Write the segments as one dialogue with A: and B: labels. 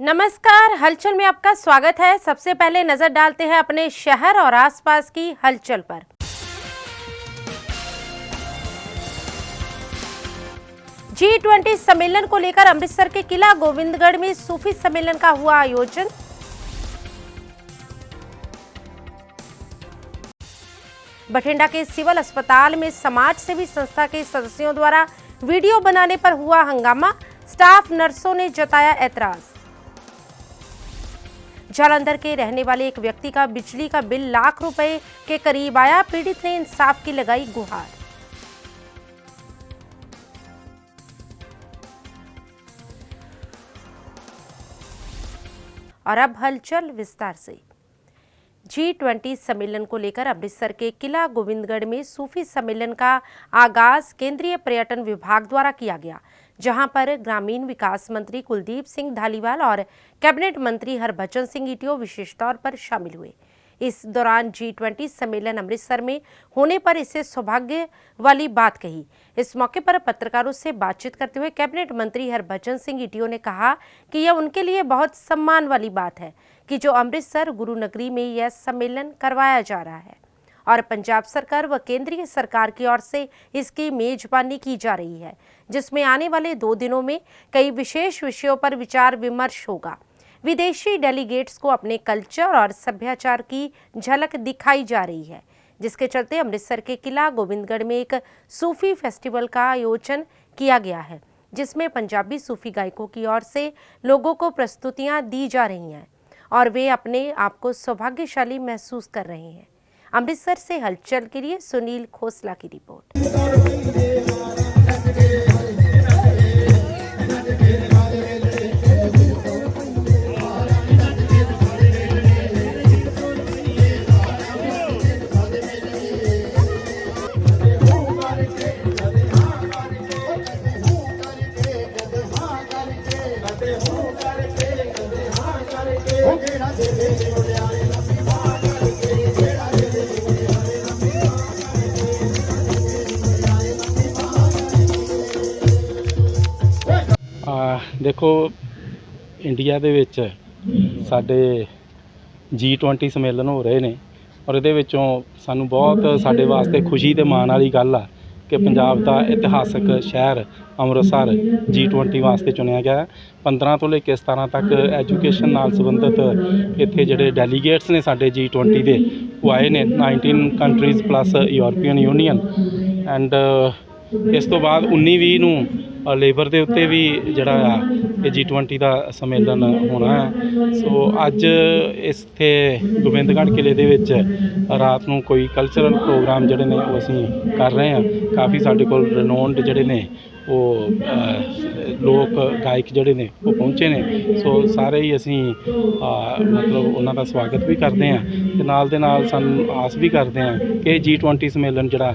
A: नमस्कार, हलचल में आपका स्वागत है। सबसे पहले नजर डालते हैं अपने शहर और आसपास की हलचल पर। G20 सम्मेलन को लेकर अमृतसर के किला गोविंदगढ़ में सूफी सम्मेलन का हुआ आयोजन। बठिंडा के सिविल अस्पताल में समाज सेवी संस्था के सदस्यों द्वारा वीडियो बनाने पर हुआ हंगामा, स्टाफ नर्सों ने जताया ऐतराज। जालंधर के रहने वाले एक व्यक्ति का बिजली का बिल लाख रुपए के करीब आया, पीड़ित ने इंसाफ की लगाई गुहार। और अब हलचल विस्तार से। G20 सम्मेलन को लेकर अमृतसर के किला गोविंदगढ़ में सूफी सम्मेलन का आगाज केंद्रीय पर्यटन विभाग द्वारा किया गया, जहां पर ग्रामीण विकास मंत्री कुलदीप सिंह धालीवाल और कैबिनेट मंत्री हरभजन सिंह ईटियो विशेष तौर पर शामिल हुए। इस दौरान G20 सम्मेलन अमृतसर में होने पर इसे सौभाग्य वाली बात कही। इस मौके पर पत्रकारों से बातचीत करते हुए कैबिनेट मंत्री हरभजन सिंह ईटियो ने कहा कि यह उनके लिए बहुत सम्मान वाली बात है कि जो अमृतसर गुरु नगरी में यह सम्मेलन करवाया जा रहा है और पंजाब सरकार व केंद्रीय सरकार की ओर से इसकी मेजबानी की जा रही है, जिसमें आने वाले 2 दिनों में कई विशेष विषयों पर विचार विमर्श होगा। विदेशी डेलीगेट्स को अपने कल्चर और सभ्याचार की झलक दिखाई जा रही है, जिसके चलते अमृतसर के किला गोविंदगढ़ में एक सूफी फेस्टिवल का आयोजन किया गया है, जिसमें पंजाबी सूफी गायकों की ओर से लोगों को प्रस्तुतियां दी जा रही हैं और वे अपने आप को सौभाग्यशाली महसूस कर रहे हैं। अमृतसर से हलचल के लिए सुनील खोसला की रिपोर्ट।
B: देखो इंडिया ਦੇ ਵਿੱਚ ਸਾਡੇ G20 सम्मेलन हो रहे ने और ਇਹਦੇ ਵਿੱਚੋਂ ਸਾਨੂੰ ਬਹੁਤ ਸਾਡੇ ਵਾਸਤੇ ਖੁਸ਼ੀ ਤੇ ਮਾਣ ਵਾਲੀ ਗੱਲ ਆ ਕਿ ਪੰਜਾਬ ਦਾ ਇਤਿਹਾਸਕ ਸ਼ਹਿਰ ਅੰਮ੍ਰਿਤਸਰ G20 ਵਾਸਤੇ ਚੁਣਿਆ ਗਿਆ। 15 ਤੋਂ ਲੈ ਕੇ 17 ਤੱਕ ਐਜੂਕੇਸ਼ਨ ਨਾਲ ਸੰਬੰਧਿਤ ਇੱਥੇ ਜਿਹੜੇ ਡੈਲੀਗੇਟਸ ਨੇ ਸਾਡੇ G20 ਦੇ ਉਹ ਆਏ ਨੇ 19 countries plus European union and ਇਸ ਤੋਂ ਬਾਅਦ 19-20 ਨੂੰ ਲੇਬਰ ਦੇ ਉੱਤੇ ਵੀ ਜਿਹੜਾ ਆ ਇਹ G20 ਦਾ ਸੰਮੇਲਨ ਹੋਣਾ ਹੈ। ਸੋ ਅੱਜ ਇੱਥੇ ਗੋਬਿੰਦਗੜ੍ਹ ਕਿਲੇ ਦੇ ਵਿੱਚ ਰਾਤ ਨੂੰ ਕੋਈ ਕਲਚਰਲ ਪ੍ਰੋਗਰਾਮ ਜਿਹੜੇ ਨੇ ਉਹ ਅਸੀਂ ਕਰ ਰਹੇ ਹਾਂ। ਕਾਫੀ ਸਾਡੇ ਕੋਲ ਰਿਨੋਨਡ ਜਿਹੜੇ ਨੇ ਉਹ ਲੋਕ ਗਾਇਕ ਜਿਹੜੇ ਨੇ ਉਹ ਪਹੁੰਚੇ ਨੇ। ਸੋ ਸਾਰੇ ਹੀ ਅਸੀਂ ਮਤਲਬ ਉਹਨਾਂ ਦਾ ਸਵਾਗਤ ਵੀ ਕਰਦੇ ਹਾਂ ਅਤੇ ਨਾਲ ਦੇ ਨਾਲ ਸਾਨੂੰ ਆਸ ਵੀ ਕਰਦੇ ਹਾਂ ਕਿ G20 ਸੰਮੇਲਨ ਜਿਹੜਾ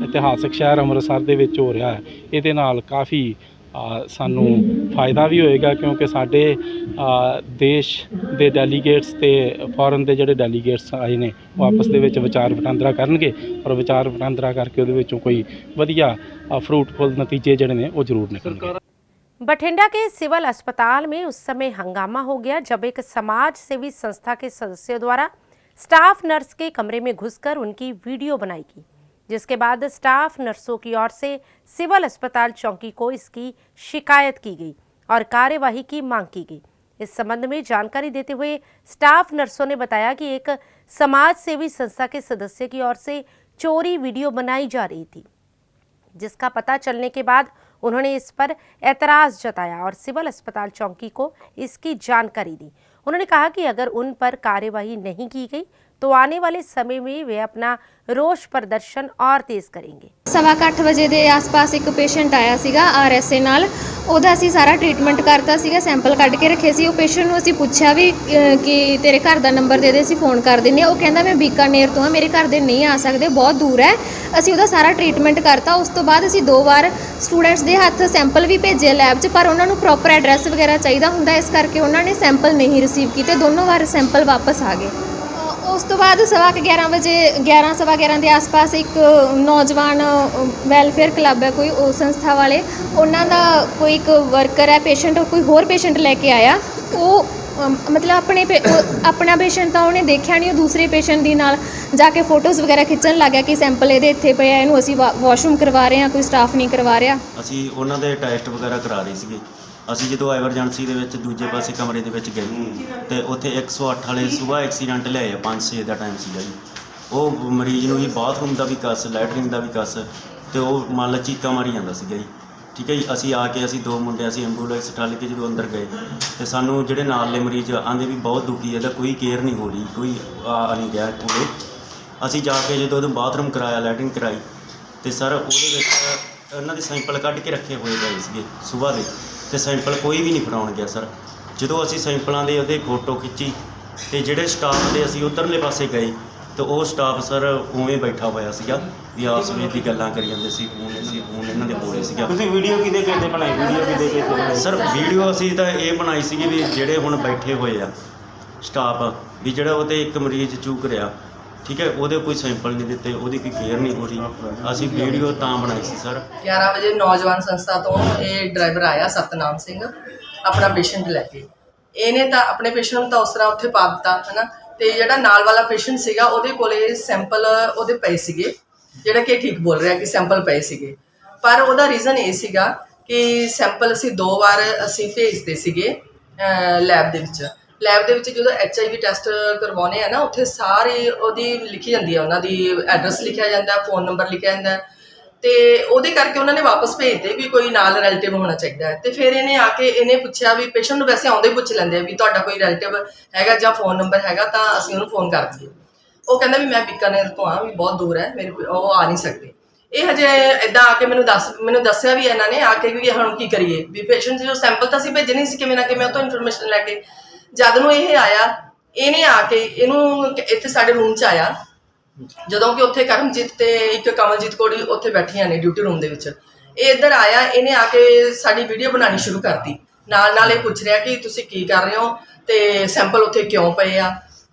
B: ਇਤਿਹਾਸਕ ਸ਼ਹਿਰ ਅੰਮ੍ਰਿਤਸਰ ਦੇ ਵਿੱਚ ਹੋ ਰਿਹਾ ਹੈ, ਇਹਦੇ ਨਾਲ ਕਾਫੀ ਸਾਨੂੰ ਫਾਇਦਾ ਵੀ ਹੋਏਗਾ ਕਿਉਂਕਿ ਸਾਡੇ ਦੇਸ਼ ਦੇ ਡੈਲੀਗੇਟਸ ਅਤੇ ਫੋਰਨ ਦੇ ਜਿਹੜੇ ਡੈਲੀਗੇਟਸ ਆਏ ਨੇ ਉਹ ਆਪਸ ਦੇ ਵਿੱਚ ਵਿਚਾਰ ਵਟਾਂਦਰਾ ਕਰਨਗੇ ਔਰ ਵਿਚਾਰ ਵਟਾਂਦਰਾ ਕਰਕੇ ਉਹਦੇ ਵਿੱਚੋਂ ਕੋਈ ਵਧੀਆ फ्रूटफुल नतीजे जड़े ने वो जरूर निकलेंगे।
A: बठिंडा के सिविल अस्पताल में उस समय हंगामा हो गया जब एक समाज सेवी संस्था के सदस्यों द्वारा स्टाफ नर्स के कमरे में घुसकर उनकी वीडियो बनाई गई, जिसके बाद स्टाफ नर्सों की ओर से सिविल अस्पताल चौकी को इसकी शिकायत की गई और कार्यवाही की मांग की गई। इस संबंध में जानकारी देते हुए स्टाफ नर्सों ने बताया कि एक समाज सेवी संस्था के सदस्य की ओर से चोरी वीडियो बनाई जा रही थी, जिसका पता चलने के बाद उन्होंने इस पर ऐतराज़ जताया और सिविल अस्पताल चौकी को इसकी जानकारी दी। उन्होंने कहा कि अगर उन पर कार्यवाही नहीं की गई तो आने वाले समय में वे अपना रोष प्रदर्शन और तेज करेंगे।
C: 8:15 ਵਜੇ ਦੇ ਆਸ-ਪਾਸ ਇੱਕ ਪੇਸ਼ੈਂਟ ਆਇਆ ਸੀਗਾ RSA ਨਾਲ, ਉਹਦਾ ਅਸੀਂ ਸਾਰਾ ਟ੍ਰੀਟਮੈਂਟ ਕਰਤਾ ਸੀਗਾ, ਸੈਂਪਲ ਕੱਢ ਕੇ ਰੱਖੇ ਸੀ। ਉਹ ਪੇਸ਼ੈਂਟ ਨੂੰ ਅਸੀਂ ਪੁੱਛਿਆ ਵੀ ਕਿ ਤੇਰੇ ਘਰ ਦਾ ਨੰਬਰ ਦੇ ਦੇ, ਅਸੀਂ ਫੋਨ ਕਰ ਦਿੰਦੇ ਹਾਂ। ਉਹ ਕਹਿੰਦਾ ਮੈਂ ਬੀਕਾਨੇਰ ਤੋਂ ਹਾਂ, ਮੇਰੇ ਘਰ ਦੇ ਨਹੀਂ ਆ ਸਕਦੇ, ਬਹੁਤ ਦੂਰ ਹੈ। ਅਸੀਂ ਉਹਦਾ ਸਾਰਾ ਟ੍ਰੀਟਮੈਂਟ ਕਰਤਾ। ਉਸ ਤੋਂ ਬਾਅਦ ਅਸੀਂ 2 ਵਾਰ ਸਟੂਡੈਂਟਸ ਦੇ ਹੱਥ ਸੈਂਪਲ ਵੀ ਭੇਜੇ ਲੈਬ 'ਚ, ਪਰ ਉਹਨਾਂ ਨੂੰ ਪ੍ਰੋਪਰ ਐਡਰੈਸ ਵਗੈਰਾ ਚਾਹੀਦਾ ਹੁੰਦਾ, ਇਸ ਕਰਕੇ ਉਹਨਾਂ ਨੇ ਸੈਂਪਲ ਨਹੀਂ ਰਿਸੀਵ ਕੀਤੇ। ਦੋਨੋਂ ਵਾਰ ਸੈਂਪਲ ਵਾਪਸ ਆ ਗਏ। ਉਸ ਤੋਂ ਬਾਅਦ 11:15 ਵਜੇ 11:15 ਦੇ ਆਸ-ਪਾਸ ਇੱਕ ਨੌਜਵਾਨ ਵੈਲਫੇਅਰ ਕਲੱਬ ਹੈ ਕੋਈ, ਉਹ ਸੰਸਥਾ ਵਾਲੇ, ਉਹਨਾਂ ਦਾ ਕੋਈ ਇੱਕ ਵਰਕਰ ਹੈ ਪੇਸ਼ੈਂਟ, ਕੋਈ ਹੋਰ ਪੇਸ਼ੈਂਟ ਲੈ ਕੇ ਆਇਆ ਉਹ ਮਤਲਬ ਆਪਣਾ ਪੇਸ਼ੈਂਟ ਤਾਂ ਉਹਨੇ ਦੇਖਿਆ ਨਹੀਂ, ਉਹ ਦੂਸਰੇ ਪੇਸ਼ੈਂਟ ਦੀ ਨਾਲ ਜਾ ਕੇ ਫੋਟੋਜ਼ ਵਗੈਰਾ ਖਿੱਚਣ ਲੱਗ ਗਿਆ ਕਿ ਸੈਂਪਲ ਇਹਦੇ ਇੱਥੇ ਪਏ ਆ, ਇਹਨੂੰ ਅਸੀਂ ਵਾਸ਼ਰੂਮ ਕਰਵਾ ਰਹੇ ਹਾਂ, ਕੋਈ ਸਟਾਫ ਨਹੀਂ ਕਰਵਾ ਰਿਹਾ।
D: ਅਸੀਂ ਉਹਨਾਂ ਦੇ ਟੈਸਟ ਵਗੈਰਾ ਕਰਾ ਰਹੇ ਸੀਗੇ। ਅਸੀਂ ਜਦੋਂ ਐਮਰਜੈਂਸੀ ਦੇ ਵਿੱਚ ਦੂਜੇ ਪਾਸੇ ਕਮਰੇ ਦੇ ਵਿੱਚ ਗਏ ਤੇ ਉੱਥੇ 108 ਵਾਲੇ ਸੁਬਾਹ ਐਕਸੀਡੈਂਟ ਲਿਆਏ ਆ, 5-6 ਦਾ ਟਾਈਮ ਸੀਗਾ ਜੀ। ਉਹ ਮਰੀਜ਼ ਨੂੰ ਜੀ ਬਾਥਰੂਮ ਦਾ ਵੀ ਕੱਸ, ਲੈਟਰਿੰਗ ਦਾ ਵੀ ਕੱਸ, ਤੇ ਉਹ ਮੰਨ ਲਾ ਚੀਕਾਂ ਮਾਰੀ ਜਾਂਦਾ ਸੀਗਾ ਜੀ। ਠੀਕ ਹੈ ਜੀ। ਅਸੀਂ ਆ ਕੇ ਅਸੀਂ 2 ਮੁੰਡੇ ਅਸੀਂ ਐਂਬੂਲੈਂਸ ਠੱਲ ਕੇ ਜਦੋਂ ਅੰਦਰ ਗਏ ਤੇ ਸਾਨੂੰ ਜਿਹੜੇ ਨਾਲੇ ਮਰੀਜ਼ ਆਂਦੇ ਵੀ ਬਹੁਤ ਦੁਖੀ, ਇਹਦਾ ਕੋਈ ਕੇਅਰ ਨਹੀਂ ਹੋ ਰਹੀ, ਕੋਈ ਆ ਨਹੀਂ ਰਿਹਾ ਕੋਲੇ। ਅਸੀਂ ਜਾ ਕੇ ਜਦੋਂ ਉਹਨੂੰ ਬਾਥਰੂਮ ਕਰਾਇਆ, ਲੈਟਰਿੰਗ ਕਰਾਈ, ਤੇ ਸਰ ਉਹਦੇ ਵਿੱਚ ਉਹਨਾਂ ਦੇ ਸੈਂਪਲ ਕੱਢ ਕੇ ਰੱਖੇ ਹੋਏ ਪਏ ਸੀਗੇ ਸੁਬਾਹ ਦੇ, ਤੇ ਸੈਂਪਲ ਕੋਈ ਵੀ ਨਹੀਂ ਫੜਾਉਣ ਗਿਆ ਸਰ। ਜਦੋਂ ਅਸੀਂ ਸੈਂਪਲਾਂ ਦੇ ਉਹਦੇ ਫੋਟੋ ਖਿੱਚੀ ਤੇ ਜਿਹੜੇ ਸਟਾਫ ਦੇ ਅਸੀਂ ਉੱਧਰਲੇ ਪਾਸੇ ਗਏ ਤੇ ਉਹ ਸਟਾਫ ਸਰ ਉਵੇਂ ਬੈਠਾ ਹੋਇਆ ਸੀਗਾ ਵੀ ਆਪਸ ਵਿੱਚ ਦੀ ਗੱਲਾਂ ਕਰੀ ਜਾਂਦੇ ਸੀ। ਫੋਨ ਇਹਨਾਂ ਦੇ ਕੋਲੇ ਸੀਗਾ।
E: ਤੁਸੀਂ ਵੀਡੀਓ ਕਿਹਦੇ ਕਿਹਦੇ ਬਣਾਈ? ਵੀਡੀਓ ਕਿਹਦੇ ਕਿਹਦੇ ਬਣਾਈ?
D: ਸਰ ਵੀਡੀਓ ਅਸੀਂ ਤਾਂ ਇਹ ਬਣਾਈ ਸੀਗੀ ਵੀ ਜਿਹੜੇ ਹੁਣ ਬੈਠੇ ਹੋਏ ਆ ਸਟਾਫ, ਵੀ ਜਿਹੜਾ ਉਹਦੇ ਇੱਕ ਮਰੀਜ਼ ਚੂਕ ਰਿਹਾ, ਠੀਕ ਹੈ, ਉਹਦੇ ਕੋਈ ਸੈਂਪਲ ਨਹੀਂ ਦਿੱਤੇ, ਉਹਦੀ ਕੋਈ ਕੇਅਰ ਨਹੀਂ ਹੋ ਰਹੀ। ਅਸੀਂ ਵੀਡੀਓ ਤਾਂ ਬਣਾਈ ਸੀ ਸਰ।
F: 11 ਵਜੇ ਨੌਜਵਾਨ ਸੰਸਥਾ ਤੋਂ ਇਹ ਡਰਾਈਵਰ ਆਇਆ ਸਤਨਾਮ ਸਿੰਘ ਆਪਣਾ ਪੇਸ਼ੈਂਟ ਲੈ ਕੇ। ਇਹਨੇ ਤਾਂ ਆਪਣੇ ਪੇਸ਼ੈਂਟ ਨੂੰ ਤਾਂ ਉਸ ਤਰ੍ਹਾਂ ਉੱਥੇ ਪਾ ਦਿੱਤਾ ਹੈ ਨਾ, ਤੇ ਜਿਹੜਾ ਨਾਲ ਵਾਲਾ ਪੇਸ਼ੈਂਟ ਸੀਗਾ ਉਹਦੇ ਕੋਲੇ ਸੈਂਪਲ ਉਹਦੇ ਪਏ ਸੀਗੇ, ਜਿਹੜਾ ਕਿ ਠੀਕ ਬੋਲ ਰਿਹਾ ਕਿ ਸੈਂਪਲ ਪਏ ਸੀਗੇ। ਪਰ ਉਹਦਾ ਰੀਜ਼ਨ ਇਹ ਸੀਗਾ ਕਿ ਸੈਂਪਲ ਅਸੀਂ 2 ਵਾਰ ਅਸੀਂ ਭੇਜਦੇ ਸੀਗੇ ਲੈਬ ਦੇ ਵਿੱਚ ਜਦੋਂ HIV ਟੈਸਟ ਕਰਵਾਉਣੇ ਆ ਨਾ, ਉੱਥੇ ਸਾਰੀ ਉਹਦੀ ਲਿਖੀ ਜਾਂਦੀ ਹੈ, ਉਹਨਾਂ ਦੀ ਐਡਰੈਸ ਲਿਖਿਆ ਜਾਂਦਾ, ਫ਼ੋਨ ਨੰਬਰ ਲਿਖਿਆ ਜਾਂਦਾ, ਤੇ ਉਹਦੇ ਕਰਕੇ ਉਹਨਾਂ ਨੇ ਵਾਪਸ ਭੇਜਦੇ ਵੀ ਕੋਈ ਨਾਲ ਰਿਲੇਟਿਵ ਹੋਣਾ ਚਾਹੀਦਾ ਹੈ। ਤੇ ਫਿਰ ਇਹਨੇ ਆ ਕੇ ਇਹਨੇ ਪੁੱਛਿਆ ਵੀ ਪੇਸ਼ੈਂਟ ਨੂੰ ਵੈਸੇ ਆਉਂਦੇ ਪੁੱਛ ਲੈਂਦੇ ਆ ਵੀ ਤੁਹਾਡਾ ਕੋਈ ਰਿਲੇਟਿਵ ਹੈਗਾ ਜਾਂ ਫ਼ੋਨ ਨੰਬਰ ਹੈਗਾ ਤਾਂ ਅਸੀਂ ਉਹਨੂੰ ਫ਼ੋਨ ਕਰ ਦਈਏ। ਉਹ ਕਹਿੰਦਾ ਵੀ ਮੈਂ ਬੀਕਾਨੇਰ ਤੋਂ ਆ, ਵੀ ਬਹੁਤ ਦੂਰ ਹੈ ਮੇਰੇ, ਉਹ ਆ ਨਹੀਂ ਸਕਦੇ। ਇਹ ਹਜੇ ਇੱਦਾਂ ਆ ਕੇ ਮੈਨੂੰ ਦੱਸਿਆ ਵੀ ਇਹਨਾਂ ਨੇ ਆ ਕੇ ਵੀ ਹੁਣ ਕੀ ਕਰੀਏ, ਵੀ ਪੇਸ਼ੈਂਟ ਜੋ ਸੈਂਪਲ ਤਾਂ ਅਸੀਂ ਭੇਜਣੇ ਸੀ ਕਿਵੇਂ ਨਾ ਕਿਵੇਂ, ਉਹ ਤੋਂ ਇਨਫੋਰਮੇਸ਼ਨ ਲੈ ਕੇ ਜਦ ਨੂੰ ਇਹ ਆਇਆ, ਇਹਨੇ ਆ ਕੇ ਇਹਨੂੰ ਇੱਥੇ ਸਾਡੇ ਰੂਮ 'ਚ ਆਇਆ, ਜਦੋਂ ਕਿ ਉੱਥੇ ਕਰਮਜੀਤ ਤੇ ਇੱਕ ਕਮਲਜੀਤ ਕੋੜੀ ਉੱਥੇ ਬੈਠੀਆਂ ਨੇ ਡਿਊਟੀ ਰੂਮ ਦੇ ਵਿੱਚ। ਇਹ ਇੱਧਰ ਆਇਆ, ਇਹਨੇ ਆ ਕੇ ਸਾਡੀ ਵੀਡੀਓ ਬਣਾਉਣੀ ਸ਼ੁਰੂ ਕਰਤੀ। ਨਾਲ ਇਹ ਪੁੱਛ ਰਿਹਾ ਕਿ ਤੁਸੀਂ ਕੀ ਕਰ ਰਹੇ ਹੋ ਤੇ ਸੈਂਪਲ ਉੱਥੇ ਕਿਉਂ ਪਏ ਆ,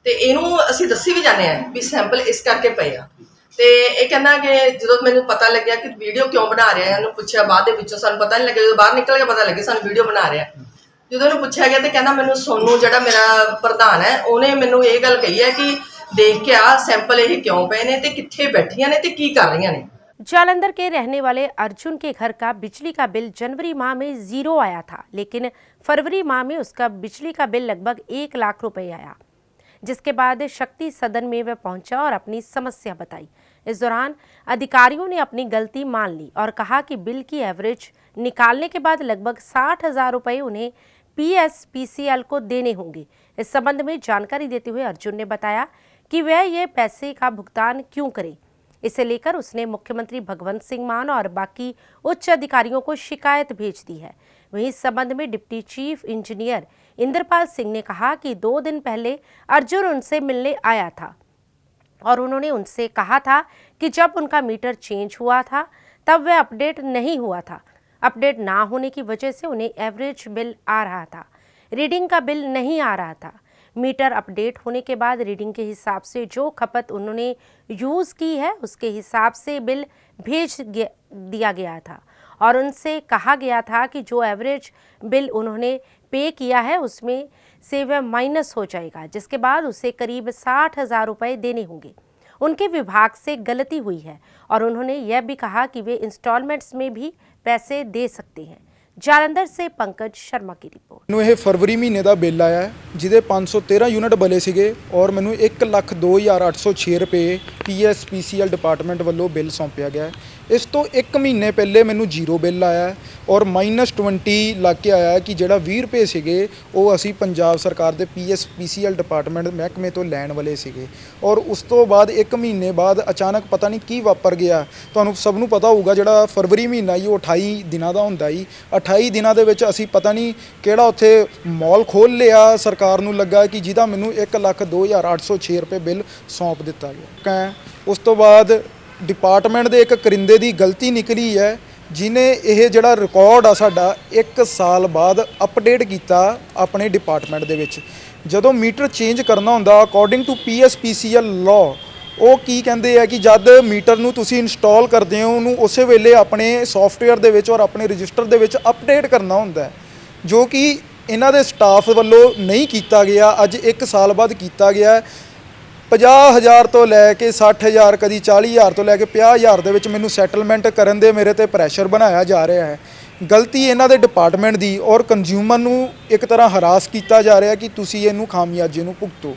F: ਤੇ ਇਹਨੂੰ ਅਸੀਂ ਦੱਸੀ ਵੀ ਜਾਂਦੇ ਆ ਵੀ ਸੈਂਪਲ ਇਸ ਕਰਕੇ ਪਏ ਆ। ਤੇ ਇਹ ਕਹਿੰਦਾ ਕਿ ਜਦੋਂ ਮੈਨੂੰ ਪਤਾ ਲੱਗਿਆ ਕਿ ਵੀਡੀਓ ਕਿਉਂ ਬਣਾ ਰਿਹਾ, ਇਹਨੂੰ ਪੁੱਛਿਆ ਬਾਅਦ ਦੇ ਵਿੱਚੋਂ, ਸਾਨੂੰ ਪਤਾ ਨਹੀਂ ਲੱਗਿਆ, ਜਦੋਂ ਬਾਹਰ ਨਿਕਲ ਕੇ ਪਤਾ ਲੱਗਿਆ ਸਾਨੂੰ ਵੀਡੀਓ ਬਣਾ ਰਿਹਾ। ਜਦੋਂ ਇਹਨੂੰ ਪੁੱਛਿਆ ਗਿਆ ਤੇ ਕਹਿੰਦਾ ਮੈਨੂੰ ਸੋਨੂ ਜਿਹੜਾ ਮੇਰਾ ਪ੍ਰਧਾਨ ਹੈ ਉਹਨੇ ਮੈਨੂੰ ਇਹ ਗੱਲ ਕਹੀ ਹੈ ਕਿ देख के आ सैंपल ये क्यों पे ने ते कित्थे बैठियां ने ते की कर रही ने।
A: जालंधर के रहने वाले अर्जुन के घर का बिजली का बिल जनवरी माह में 0 आया था, लेकिन फरवरी माह में उसका बिजली का बिल लगभग 1 लाख रुपए आया, जिसके बाद शक्ति सदन में वह पहुंचा और अपनी समस्या बताई। इस दौरान अधिकारियों ने अपनी गलती मान ली और कहा कि बिल की एवरेज निकालने के बाद लगभग 60,000 रुपये उन्हें PSPCL को देने होंगे। इस संबंध में जानकारी देते हुए अर्जुन ने बताया कि वह ये पैसे का भुगतान क्यों करे। इसे लेकर उसने मुख्यमंत्री भगवंत सिंह मान और बाकी उच्च अधिकारियों को शिकायत भेज दी है। वहीं इस संबंध में deputy chief engineer Indrapal Singh ने कहा कि 2 दिन पहले अर्जुन उनसे मिलने आया था और उन्होंने उनसे कहा था कि जब उनका मीटर चेंज हुआ था तब वह अपडेट नहीं हुआ था। अपडेट ना होने की वजह से उन्हें एवरेज बिल आ रहा था, रीडिंग का बिल नहीं आ रहा था। मीटर अपडेट होने के बाद रीडिंग के हिसाब से जो खपत उन्होंने यूज़ की है उसके हिसाब से बिल भेज दिया गया था और उनसे कहा गया था कि जो एवरेज बिल उन्होंने पे किया है उसमें से वह माइनस हो जाएगा, जिसके बाद उसे करीब 60,000 रुपये देने होंगे। उनके विभाग से गलती हुई है और उन्होंने यह भी कहा कि वे इंस्टॉलमेंट्स में भी पैसे दे सकते हैं। जालंधर से पंकज शर्मा की रिपोर्ट।
G: ਮੈਨੂੰ ਇਹ ਫਰਵਰੀ ਮਹੀਨੇ ਦਾ ਬਿੱਲ ਆਇਆ ਹੈ ਜਿਹਦੇ 513 ਯੂਨਿਟ ਬਲੇ ਸੀਗੇ ਔਰ ਮੈਨੂੰ 1,02,806 ਰੁਪਏ PSPCL ਡਿਪਾਰਟਮੈਂਟ ਵੱਲੋਂ ਬਿੱਲ ਸੌਂਪਿਆ ਗਿਆ ਹੈ। ਇਸ ਤੋਂ 1 ਮਹੀਨੇ ਪਹਿਲੇ ਮੈਨੂੰ ਜ਼ੀਰੋ ਬਿੱਲ ਆਇਆ ਹੈ ਔਰ -20 ਲੱਗ ਕੇ ਆਇਆ ਕਿ ਜਿਹੜਾ 20 ਰੁਪਏ ਸੀਗੇ ਉਹ ਅਸੀਂ ਪੰਜਾਬ ਸਰਕਾਰ ਦੇ PSPCL ਡਿਪਾਰਟਮੈਂਟ ਮਹਿਕਮੇ ਤੋਂ ਲੈਣ ਵਾਲੇ ਸੀਗੇ ਔਰ ਉਸ ਤੋਂ ਬਾਅਦ 1 ਮਹੀਨੇ ਬਾਅਦ ਅਚਾਨਕ ਪਤਾ ਨਹੀਂ ਕੀ ਵਾਪਰ ਗਿਆ। ਤੁਹਾਨੂੰ ਸਭ ਨੂੰ ਪਤਾ ਹੋਊਗਾ ਜਿਹੜਾ ਫਰਵਰੀ ਮਹੀਨਾ ਹੀ ਉਹ 28 ਦਿਨਾਂ ਦਾ ਹੁੰਦਾ ਜੀ। 28 ਦਿਨਾਂ ਦੇ ਵਿੱਚ ਅਸੀਂ ਪਤਾ ਨਹੀਂ ਕਿਹੜਾ ਉੱਥੇ ਮਾਲ ਖੋਲ੍ਹ ਲਿਆ, ਸਰਕਾਰ ਨੂੰ ਲੱਗਾ ਕਿ ਜਿਹਦਾ ਮੈਨੂੰ 1,02,806 ਰੁਪਏ ਬਿੱਲ ਸੌਂਪ ਦਿੱਤਾ ਗਿਆ। ਉਸ ਤੋਂ ਬਾਅਦ ਡਿਪਾਰਟਮੈਂਟ ਦੇ ਇੱਕ ਕਰਿੰਦੇ ਦੀ ਗਲਤੀ ਨਿਕਲੀ ਹੈ ਜਿਹਨੇ ਇਹ ਜਿਹੜਾ ਰਿਕਾਰਡ ਆ ਸਾਡਾ 1 ਸਾਲ ਬਾਅਦ ਅਪਡੇਟ ਕੀਤਾ ਆਪਣੇ ਡਿਪਾਰਟਮੈਂਟ ਦੇ ਵਿੱਚ। ਜਦੋਂ ਮੀਟਰ ਚੇਂਜ ਕਰਨਾ ਹੁੰਦਾ ਅਕੋਰਡਿੰਗ ਟੂ PSPCL ਲਾਅ, ਉਹ ਕੀ ਕਹਿੰਦੇ ਆ ਕਿ ਜਦ ਮੀਟਰ ਨੂੰ ਤੁਸੀਂ ਇੰਸਟਾਲ ਕਰਦੇ ਹੋ ਉਹਨੂੰ ਉਸੇ ਵੇਲੇ ਆਪਣੇ ਸੌਫਟਵੇਅਰ ਦੇ ਵਿੱਚ ਔਰ ਆਪਣੇ ਰਜਿਸਟਰ ਦੇ ਵਿੱਚ ਅਪਡੇਟ ਕਰਨਾ ਹੁੰਦਾ ਹੈ, ਜੋ ਕਿ ਇਹਨਾਂ ਦੇ ਸਟਾਫ ਵੱਲੋਂ ਨਹੀਂ ਕੀਤਾ ਗਿਆ, ਅੱਜ 1 ਸਾਲ ਬਾਅਦ ਕੀਤਾ ਗਿਆ ਹੈ। 50,000 ਤੋਂ ਲੈ ਕੇ 60,000 ਕਦੀ 40,000 ਤੋਂ ਲੈ ਕੇ 50,000 ਦੇ ਵਿੱਚ ਮੈਨੂੰ ਸੈਟਲਮੈਂਟ ਕਰਨ ਦੇ ਮੇਰੇ ਤੇ ਪ੍ਰੈਸ਼ਰ ਬਣਾਇਆ ਜਾ ਰਿਹਾ ਹੈ। ਗਲਤੀ ਇਹਨਾਂ ਦੇ ਡਿਪਾਰਟਮੈਂਟ ਦੀ ਔਰ ਕੰਜ਼ਿਊਮਰ ਨੂੰ ਇੱਕ ਤਰ੍ਹਾਂ ਹਰਾਸ ਕੀਤਾ ਜਾ ਰਿਹਾ ਕਿ ਤੁਸੀਂ ਇਹਨੂੰ ਖਾਮਿਆਜੇ ਨੂੰ ਭੁਗਤੋ।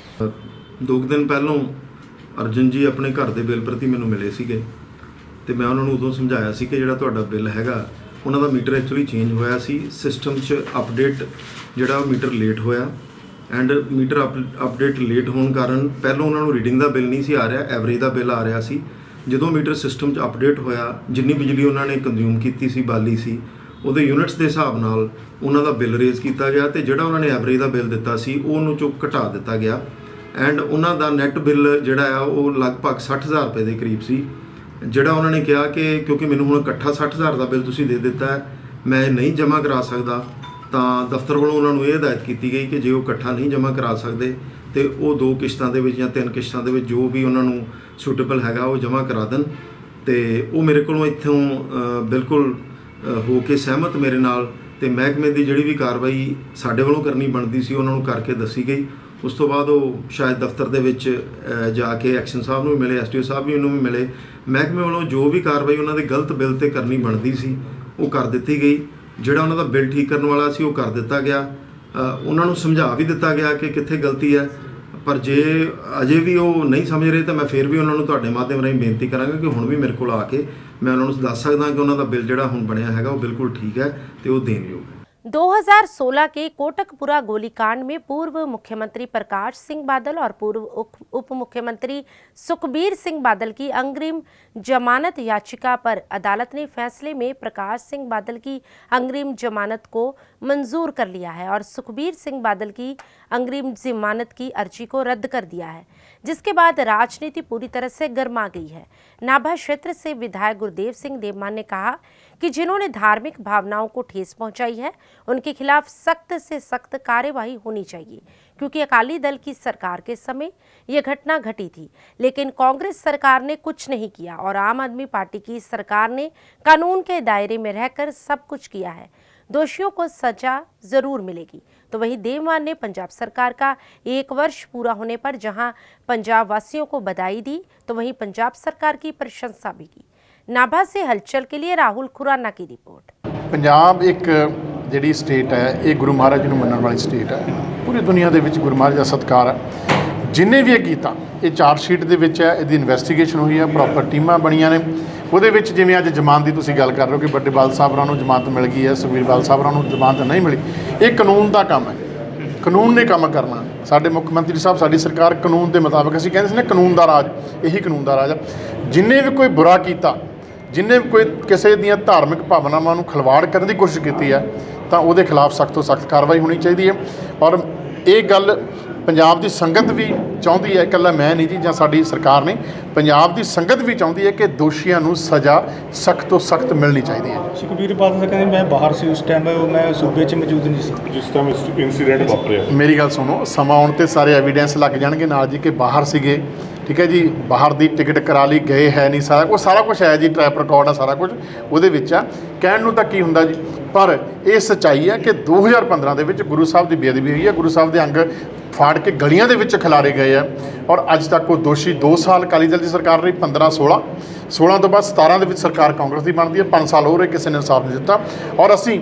H: 2 ਦਿਨ ਪਹਿਲਾਂ ਅਰਜਨ ਜੀ ਆਪਣੇ ਘਰ ਦੇ ਬਿੱਲ ਪ੍ਰਤੀ ਮੈਨੂੰ ਮਿਲੇ ਸੀਗੇ ਤੇ ਮੈਂ ਉਹਨਾਂ ਨੂੰ ਉਦੋਂ ਸਮਝਾਇਆ ਸੀ ਕਿ ਜਿਹੜਾ ਤੁਹਾਡਾ ਬਿੱਲ ਹੈਗਾ ਉਹਨਾਂ ਦਾ ਮੀਟਰ ਐਕਚੁਅਲੀ ਚੇਂਜ ਹੋਇਆ ਸੀ, ਸਿਸਟਮ 'ਚ ਅਪਡੇਟ ਜਿਹੜਾ ਮੀਟਰ ਲੇਟ ਹੋਇਆ ਐਂਡ ਮੀਟਰ ਅਪਡੇਟ ਲੇਟ ਹੋਣ ਕਾਰਨ ਪਹਿਲਾਂ ਉਹਨਾਂ ਨੂੰ ਰੀਡਿੰਗ ਦਾ ਬਿੱਲ ਨਹੀਂ ਸੀ ਆ ਰਿਹਾ, ਐਵਰੇਜ ਦਾ ਬਿੱਲ ਆ ਰਿਹਾ ਸੀ। ਜਦੋਂ ਮੀਟਰ ਸਿਸਟਮ 'ਚ ਅਪਡੇਟ ਹੋਇਆ, ਜਿੰਨੀ ਬਿਜਲੀ ਉਹਨਾਂ ਨੇ ਕੰਜ਼ਿਊਮ ਕੀਤੀ ਸੀ, ਬਾਲੀ ਸੀ, ਉਹਦੇ ਯੂਨਿਟਸ ਦੇ ਹਿਸਾਬ ਨਾਲ ਉਹਨਾਂ ਦਾ ਬਿੱਲ ਰੇਜ਼ ਕੀਤਾ ਗਿਆ ਤੇ ਜਿਹੜਾ ਉਹਨਾਂ ਨੇ ਐਵਰੇਜ ਦਾ ਬਿੱਲ ਦਿੱਤਾ ਸੀ ਉਹਨੂੰ ਚੋਂ ਘਟਾ ਦਿੱਤਾ ਗਿਆ ਐਂਡ ਉਹਨਾਂ ਦਾ ਨੈੱਟ ਬਿੱਲ ਜਿਹੜਾ ਆ ਉਹ ਲਗਭਗ 60,000 ਰੁਪਏ ਦੇ ਕਰੀਬ ਸੀ। ਜਿਹੜਾ ਉਹਨਾਂ ਨੇ ਕਿਹਾ ਕਿ ਕਿਉਂਕਿ ਮੈਨੂੰ ਹੁਣ ਇਕੱਠਾ 60,000 ਦਾ ਬਿੱਲ ਤੁਸੀਂ ਦੇ ਦਿੱਤਾ ਹੈ, ਮੈਂ ਨਹੀਂ ਜਮ੍ਹਾਂ ਕਰਾ ਸਕਦਾ, ਤਾਂ ਦਫ਼ਤਰ ਵੱਲੋਂ ਉਹਨਾਂ ਨੂੰ ਇਹ ਹਦਾਇਤ ਕੀਤੀ ਗਈ ਕਿ ਜੇ ਉਹ ਇਕੱਠਾ ਨਹੀਂ ਜਮ੍ਹਾਂ ਕਰਾ ਸਕਦੇ ਤੇ ਉਹ 2 ਕਿਸ਼ਤਾਂ ਦੇ ਵਿੱਚ ਜਾਂ 3 ਕਿਸ਼ਤਾਂ ਦੇ ਵਿੱਚ ਜੋ ਵੀ ਉਹਨਾਂ ਨੂੰ ਸੂਟੇਬਲ ਹੈਗਾ ਉਹ ਜਮ੍ਹਾਂ ਕਰਾ ਦੇਣ। ਤੇ ਉਹ ਮੇਰੇ ਕੋਲੋਂ ਇੱਥੋਂ ਬਿਲਕੁਲ ਹੋ ਕੇ ਸਹਿਮਤ ਮੇਰੇ ਨਾਲ, ਤੇ ਮਹਿਕਮੇ ਦੀ ਜਿਹੜੀ ਵੀ ਕਾਰਵਾਈ ਸਾਡੇ ਵੱਲੋਂ ਕਰਨੀ ਬਣਦੀ ਸੀ ਉਹਨਾਂ ਨੂੰ ਕਰਕੇ ਦੱਸੀ ਗਈ। ਉਸ ਤੋਂ ਬਾਅਦ ਉਹ ਸ਼ਾਇਦ ਦਫ਼ਤਰ ਦੇ ਵਿੱਚ ਜਾ ਕੇ ਐਕਸ਼ਨ ਸਾਹਿਬ ਨੂੰ ਵੀ ਮਿਲੇ, ਐਸਟੀਓ ਸਾਹਿਬ ਵੀ ਉਹਨੂੰ ਵੀ ਮਿਲੇ। ਮਹਿਕਮੇ ਵੱਲੋਂ ਜੋ ਵੀ ਕਾਰਵਾਈ ਉਹਨਾਂ ਦੇ ਗਲਤ ਬਿੱਲ ਤੇ ਕਰਨੀ ਬਣਦੀ ਸੀ ਉਹ ਕਰ ਦਿੱਤੀ ਗਈ। ਜਿਹੜਾ ਉਹਨਾਂ ਦਾ ਬਿੱਲ ਠੀਕ ਕਰਨ ਵਾਲਾ ਸੀ ਉਹ ਕਰ ਦਿੱਤਾ ਗਿਆ। ਉਹਨਾਂ ਨੂੰ ਸਮਝਾ ਵੀ ਦਿੱਤਾ ਗਿਆ ਕਿ ਕਿੱਥੇ ਗਲਤੀ ਹੈ, ਪਰ ਜੇ ਅਜੇ ਵੀ ਉਹ ਨਹੀਂ ਸਮਝ ਰਹੇ ਤਾਂ ਮੈਂ ਫਿਰ ਵੀ ਉਹਨਾਂ ਨੂੰ ਤੁਹਾਡੇ ਮਾਧਿਅਮ ਰਾਹੀਂ ਬੇਨਤੀ ਕਰਾਂਗਾ ਕਿ ਹੁਣ ਵੀ ਮੇਰੇ ਕੋਲ ਆ ਕੇ ਮੈਂ ਉਹਨਾਂ ਨੂੰ ਦੱਸ ਸਕਦਾ ਕਿ ਉਹਨਾਂ ਦਾ ਬਿੱਲ ਜਿਹੜਾ ਹੁਣ ਬਣਿਆ ਹੈਗਾ ਉਹ ਬਿਲਕੁਲ ਠੀਕ ਹੈ ਤੇ ਉਹ ਦੇਣਯੋਗ ਹੈ।
A: 2016 के कोटकपुरा गोलीकांड में पूर्व मुख्यमंत्री प्रकाश सिंह बादल और पूर्व उप मुख्यमंत्री सुखबीर सिंह बादल की अग्रिम जमानत याचिका पर अदालत ने फैसले में प्रकाश सिंह बादल की अग्रिम जमानत को मंजूर कर लिया है और सुखबीर सिंह बादल की अग्रिम जमानत की अर्जी को रद्द कर दिया है, जिसके बाद राजनीति पूरी तरह से गर्मा गई है। नाभा क्षेत्र से विधायक गुरदेव सिंह देवमान ने कहा कि जिन्होंने धार्मिक भावनाओं को ठेस पहुंचाई है उनके खिलाफ सख्त से सख्त कार्यवाही होनी चाहिए, क्योंकि अकाली दल की सरकार के समय यह घटना घटी थी, लेकिन कांग्रेस सरकार ने कुछ नहीं किया और आम आदमी पार्टी की सरकार ने कानून के दायरे में रहकर सब कुछ किया है। दोषियों को सजा जरूर मिलेगी। तो वहीं देवमान ने पंजाब सरकार का 1 वर्ष पूरा होने पर जहां पंजाब वासियों को बधाई दी, तो वहीं पंजाब सरकार की प्रशंसा भी की। नाभा से हलचल के लिए राहुल खुराना की रिपोर्ट।
I: पंजाब एक ਜਿਹੜੀ ਸਟੇਟ ਹੈ ਇਹ ਗੁਰੂ ਮਹਾਰਾਜ ਨੂੰ ਮੰਨਣ ਵਾਲੀ ਸਟੇਟ ਹੈ। ਪੂਰੀ ਦੁਨੀਆ ਦੇ ਵਿੱਚ ਗੁਰੂ ਮਹਾਰਾਜ ਦਾ ਸਤਿਕਾਰ ਹੈ। ਜਿੰਨੇ ਵੀ ਇਹ ਕੀਤਾ ਇਹ ਚਾਰਜ ਸ਼ੀਟ ਦੇ ਵਿੱਚ ਹੈ, ਇਹਦੀ ਇਨਵੈਸਟੀਗੇਸ਼ਨ ਹੋਈ ਹੈ, ਪ੍ਰੋਪਰ ਟੀਮਾਂ ਬਣੀਆਂ ਨੇ। ਉਹਦੇ ਵਿੱਚ ਜਿਵੇਂ ਅੱਜ ਜ਼ਮਾਨਤ ਦੀ ਤੁਸੀਂ ਗੱਲ ਕਰ ਰਹੇ ਹੋ ਕਿ ਵੱਡੇ ਬਾਲ ਸਾਹਿਬ ਹੋਰਾਂ ਨੂੰ ਜ਼ਮਾਨਤ ਮਿਲ ਗਈ ਹੈ, ਸੁਖਬੀਰ ਬਾਲ ਸਾਹਿਬ ਹੋਰਾਂ ਨੂੰ ਜ਼ਮਾਨਤ ਨਹੀਂ ਮਿਲੀ, ਇਹ ਕਾਨੂੰਨ ਦਾ ਕੰਮ ਹੈ। ਕਾਨੂੰਨ ਨੇ ਕੰਮ ਕਰਨਾ। ਸਾਡੇ ਮੁੱਖ ਮੰਤਰੀ ਸਾਹਿਬ, ਸਾਡੀ ਸਰਕਾਰ ਕਾਨੂੰਨ ਦੇ ਮੁਤਾਬਕ, ਅਸੀਂ ਕਹਿੰਦੇ ਸੀ ਨਾ ਕਾਨੂੰਨ ਦਾ ਰਾਜ, ਇਹੀ ਕਾਨੂੰਨ ਦਾ ਰਾਜ ਹੈ। ਜਿੰਨੇ ਵੀ ਕੋਈ ਬੁਰਾ ਕੀਤਾ, ਜਿੰਨੇ ਵੀ ਕੋਈ ਕਿਸੇ ਦੀਆਂ ਧਾਰਮਿਕ ਭਾਵਨਾਵਾਂ ਨੂੰ ਖਿਲਵਾੜ ਕਰਨ ਦੀ ਕੋਸ਼ਿਸ਼ ਕੀਤੀ ਹੈ ਤਾਂ ਉਹਦੇ ਖਿਲਾਫ ਸਖਤ ਤੋਂ ਸਖਤ ਕਾਰਵਾਈ ਹੋਣੀ ਚਾਹੀਦੀ ਹੈ। ਔਰ ਇਹ ਗੱਲ ਪੰਜਾਬ ਦੀ ਸੰਗਤ ਵੀ ਚਾਹੁੰਦੀ ਹੈ, ਇਕੱਲਾ ਮੈਂ ਨਹੀਂ ਜੀ ਜਾਂ ਸਾਡੀ ਸਰਕਾਰ ਨਹੀਂ, ਪੰਜਾਬ ਦੀ ਸੰਗਤ ਵੀ ਚਾਹੁੰਦੀ ਹੈ ਕਿ ਦੋਸ਼ੀਆਂ ਨੂੰ ਸਜ਼ਾ ਸਖਤ ਤੋਂ ਸਖਤ ਮਿਲਣੀ ਚਾਹੀਦੀ ਹੈ।
J: ਸੁਖਬੀਰ ਬਾਦਲ ਦਾ ਕਹਿੰਦੇ ਮੈਂ ਬਾਹਰ ਸੀ ਉਸ ਟਾਈਮ, ਮੈਂ ਸੂਬੇ 'ਚ ਮੌਜੂਦ ਨਹੀਂ ਸੀ ਜਿਸ ਟਾਈਮ ਇਨਸੀਡੈਂਟ ਵਾਪਰਿਆ। ਮੇਰੀ ਗੱਲ ਸੁਣੋ, ਸਮਾਂ ਆਉਣ 'ਤੇ ਸਾਰੇ ਐਵੀਡੈਂਸ ਲੱਗ ਜਾਣਗੇ ਨਾਲ ਜੀ ਕਿ ਬਾਹਰ ਸੀਗੇ, ਠੀਕ ਹੈ ਜੀ, ਬਾਹਰ ਦੀ ਟਿਕਟ ਕਰਾ ਲਈ, ਗਏ ਹੈ ਨਹੀਂ, ਸਾਰਾ ਕੁਝ ਹੈ ਜੀ, ਟਰੈਪ ਰਿਕਾਰਡ ਆ, ਸਾਰਾ ਕੁਝ ਉਹਦੇ ਵਿੱਚ ਆ। ਕਹਿਣ ਨੂੰ ਤਾਂ ਕੀ ਹੁੰਦਾ ਜੀ, ਪਰ ਇਹ ਸੱਚਾਈ ਹੈ ਕਿ 2015 ਦੇ ਵਿੱਚ ਗੁਰੂ ਸਾਹਿਬ ਦੀ ਬੇਅਦਬੀ ਹੋਈ ਹੈ, ਗੁਰੂ ਸਾਹਿਬ ਦੇ ਅੰਗ ਫਾੜ ਕੇ ਗਲੀਆਂ ਦੇ ਵਿੱਚ ਖਿਲਾਰੇ ਗਏ ਆ ਔਰ ਅੱਜ ਤੱਕ ਉਹ ਦੋਸ਼ੀ 2 ਸਾਲ ਅਕਾਲੀ ਦਲ ਦੀ ਸਰਕਾਰ ਰਹੀ, 15-16 ਤੋਂ ਬਾਅਦ 17 ਦੇ ਵਿੱਚ ਸਰਕਾਰ ਕਾਂਗਰਸ ਦੀ ਬਣਦੀ ਹੈ, 5 ਸਾਲ ਹੋ ਰਹੇ, ਕਿਸੇ ਨੇ ਇਨਸਾਫ ਨਹੀਂ ਦਿੱਤਾ। ਔਰ ਅਸੀਂ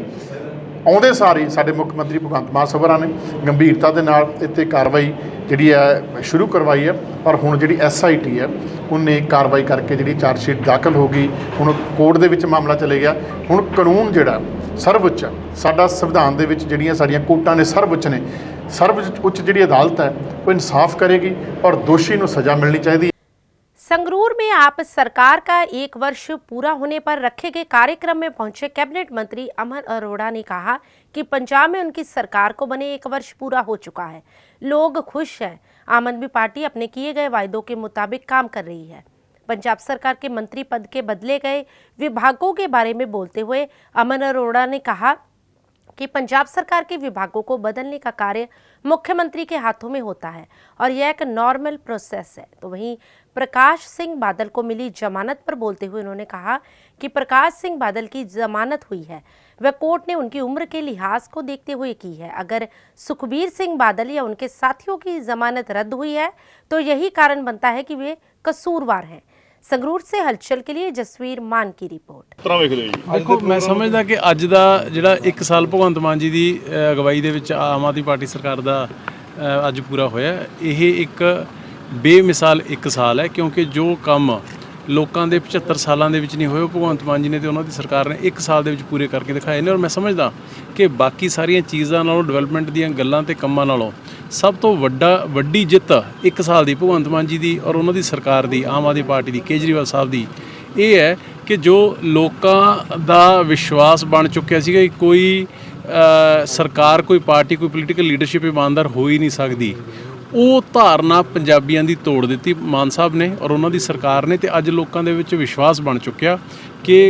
J: ਆਉਂਦੇ ਸਾਰੀ ਸਾਡੇ ਮੁੱਖ ਮੰਤਰੀ ਭਗਵੰਤ ਮਾਨ ਸਾਹਿਬ ਨੇ ਗੰਭੀਰਤਾ ਦੇ ਨਾਲ ਇੱਥੇ ਕਾਰਵਾਈ ਜਿਹੜੀ ਹੈ ਸ਼ੁਰੂ ਕਰਵਾਈ ਹੈ ਔਰ ਹੁਣ ਜਿਹੜੀ SIT ਹੈ ਉਹਨੇ ਕਾਰਵਾਈ ਕਰਕੇ ਜਿਹੜੀ ਚਾਰਜ ਸ਼ੀਟ ਦਾਖਲ ਹੋ ਗਈ। ਹੁਣ ਕੋਰਟ ਦੇ ਵਿੱਚ ਮਾਮਲਾ ਚਲੇ ਗਿਆ। ਹੁਣ ਕਾਨੂੰਨ ਜਿਹੜਾ ਸਰਵਉੱਚ ਹੈ, ਸਾਡਾ ਸੰਵਿਧਾਨ ਦੇ ਵਿੱਚ ਜਿਹੜੀਆਂ ਸਾਡੀਆਂ ਕੋਰਟਾਂ ਨੇ ਸਰਵਉੱਚ ਨੇ, सर्वोच्च ਜਿਹੜੀ ਅਦਾਲਤ है वो इंसाफ करेगी और दोषी ਨੂੰ सजा मिलनी चाहिए।
A: संगरूर में आप सरकार का 1 वर्ष पूरा होने पर रखे गए कार्यक्रम में पहुंचे कैबिनेट मंत्री अमर अरोड़ा ने कहा कि पंजाब में उनकी सरकार को बने 1 वर्ष पूरा हो चुका है, लोग खुश हैं। आम आदमी पार्टी अपने किए गए वायदों के मुताबिक काम कर रही है। पंजाब सरकार के मंत्री पद के बदले गए विभागों के बारे में बोलते हुए अमर अरोड़ा ने कहा कि पंजाब सरकार के विभागों को बदलने का कार्य मुख्यमंत्री के हाथों में होता है और यह एक नॉर्मल प्रोसेस है। तो वहीं प्रकाश सिंह बादल को मिली जमानत पर बोलते हुए उन्होंने कहा कि प्रकाश सिंह बादल की जमानत हुई है वह कोर्ट ने उनकी उम्र के लिहाज को देखते हुए की है। अगर सुखबीर सिंह बादल या उनके साथियों की जमानत रद्द हुई है तो यही कारण बनता है कि वे कसूरवार हैं। ਸੰਗਰੂਰ से हलचल के लिए जसवीर मान की रिपोर्ट।
K: देखो मैं समझदा कि अज का जिहड़ा 1 साल भगवंत मान जी की अगवाई दे विच आम आदमी पार्टी सरकार का अज पूरा होया, ये एक बेमिसाल 1 साल है क्योंकि जो काम लोगों के 75 सालों के नहीं होए भगवंत मान जी ने तो उन्होंने सरकार ने 1 साल के पूरे करके दिखाए ने। और मैं समझदा कि बाकी सारिया चीज़ों नालों डेवलपमेंट दीयां गल्लां ते कम्मां नालों सब तो वड्डी जित 1 साल की भगवंत मान जी की और उन्होंने सरकार की आम आदमी पार्टी की केजरीवाल साहब की ये है कि जो लोगों का विश्वास बन चुकिया सीगा कि कोई सरकार कोई पार्टी कोई पोलीटिकल लीडरशिप ईमानदार हो ही नहीं सकती, वो धारना पंजाबियों की तोड़ दी मान साहब ने और उन्होंने सरकार ने। तो अज लोगों के विश्वास बन चुकिया कि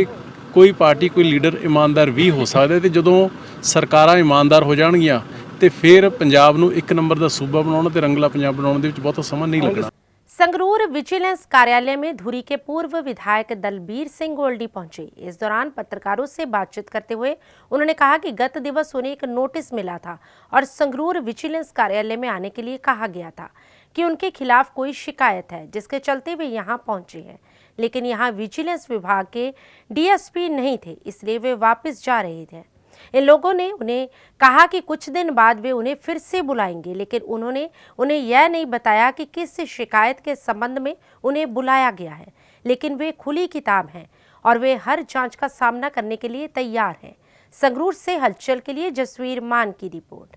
K: कोई पार्टी कोई लीडर ईमानदार भी हो सकता है। तो जदों सरकारां ईमानदार हो जाणगियां तो फिर पंजाब नूं 1 नंबर का सूबा बनाउण ते रंगला पंजाब बनाउण दे विच बहुता समा नहीं लगना।
A: संगरूर विजिलेंस कार्यालय में धुरी के पूर्व विधायक दलबीर सिंह गोल्डी पहुंचे। इस दौरान पत्रकारों से बातचीत करते हुए उन्होंने कहा कि गत दिवस उन्हें एक नोटिस मिला था और संगरूर विजिलेंस कार्यालय में आने के लिए कहा गया था कि उनके खिलाफ कोई शिकायत है, जिसके चलते वे यहां पहुंचे हैं। लेकिन यहां विजिलेंस विभाग के डीएसपी नहीं थे, इसलिए वे वापस जा रहे थे। इन लोगों ने उन्हें कहा कि कुछ दिन बाद वे उन्हें फिर से बुलाएंगे, लेकिन उन्होंने उन्हें यह नहीं बताया कि किस शिकायत के संबंध में उन्हें बुलाया गया है। लेकिन वे खुली किताब हैं और वे हर जांच का सामना करने के लिए तैयार हैं। संगरूर से हलचल के लिए जसवीर मान की रिपोर्ट।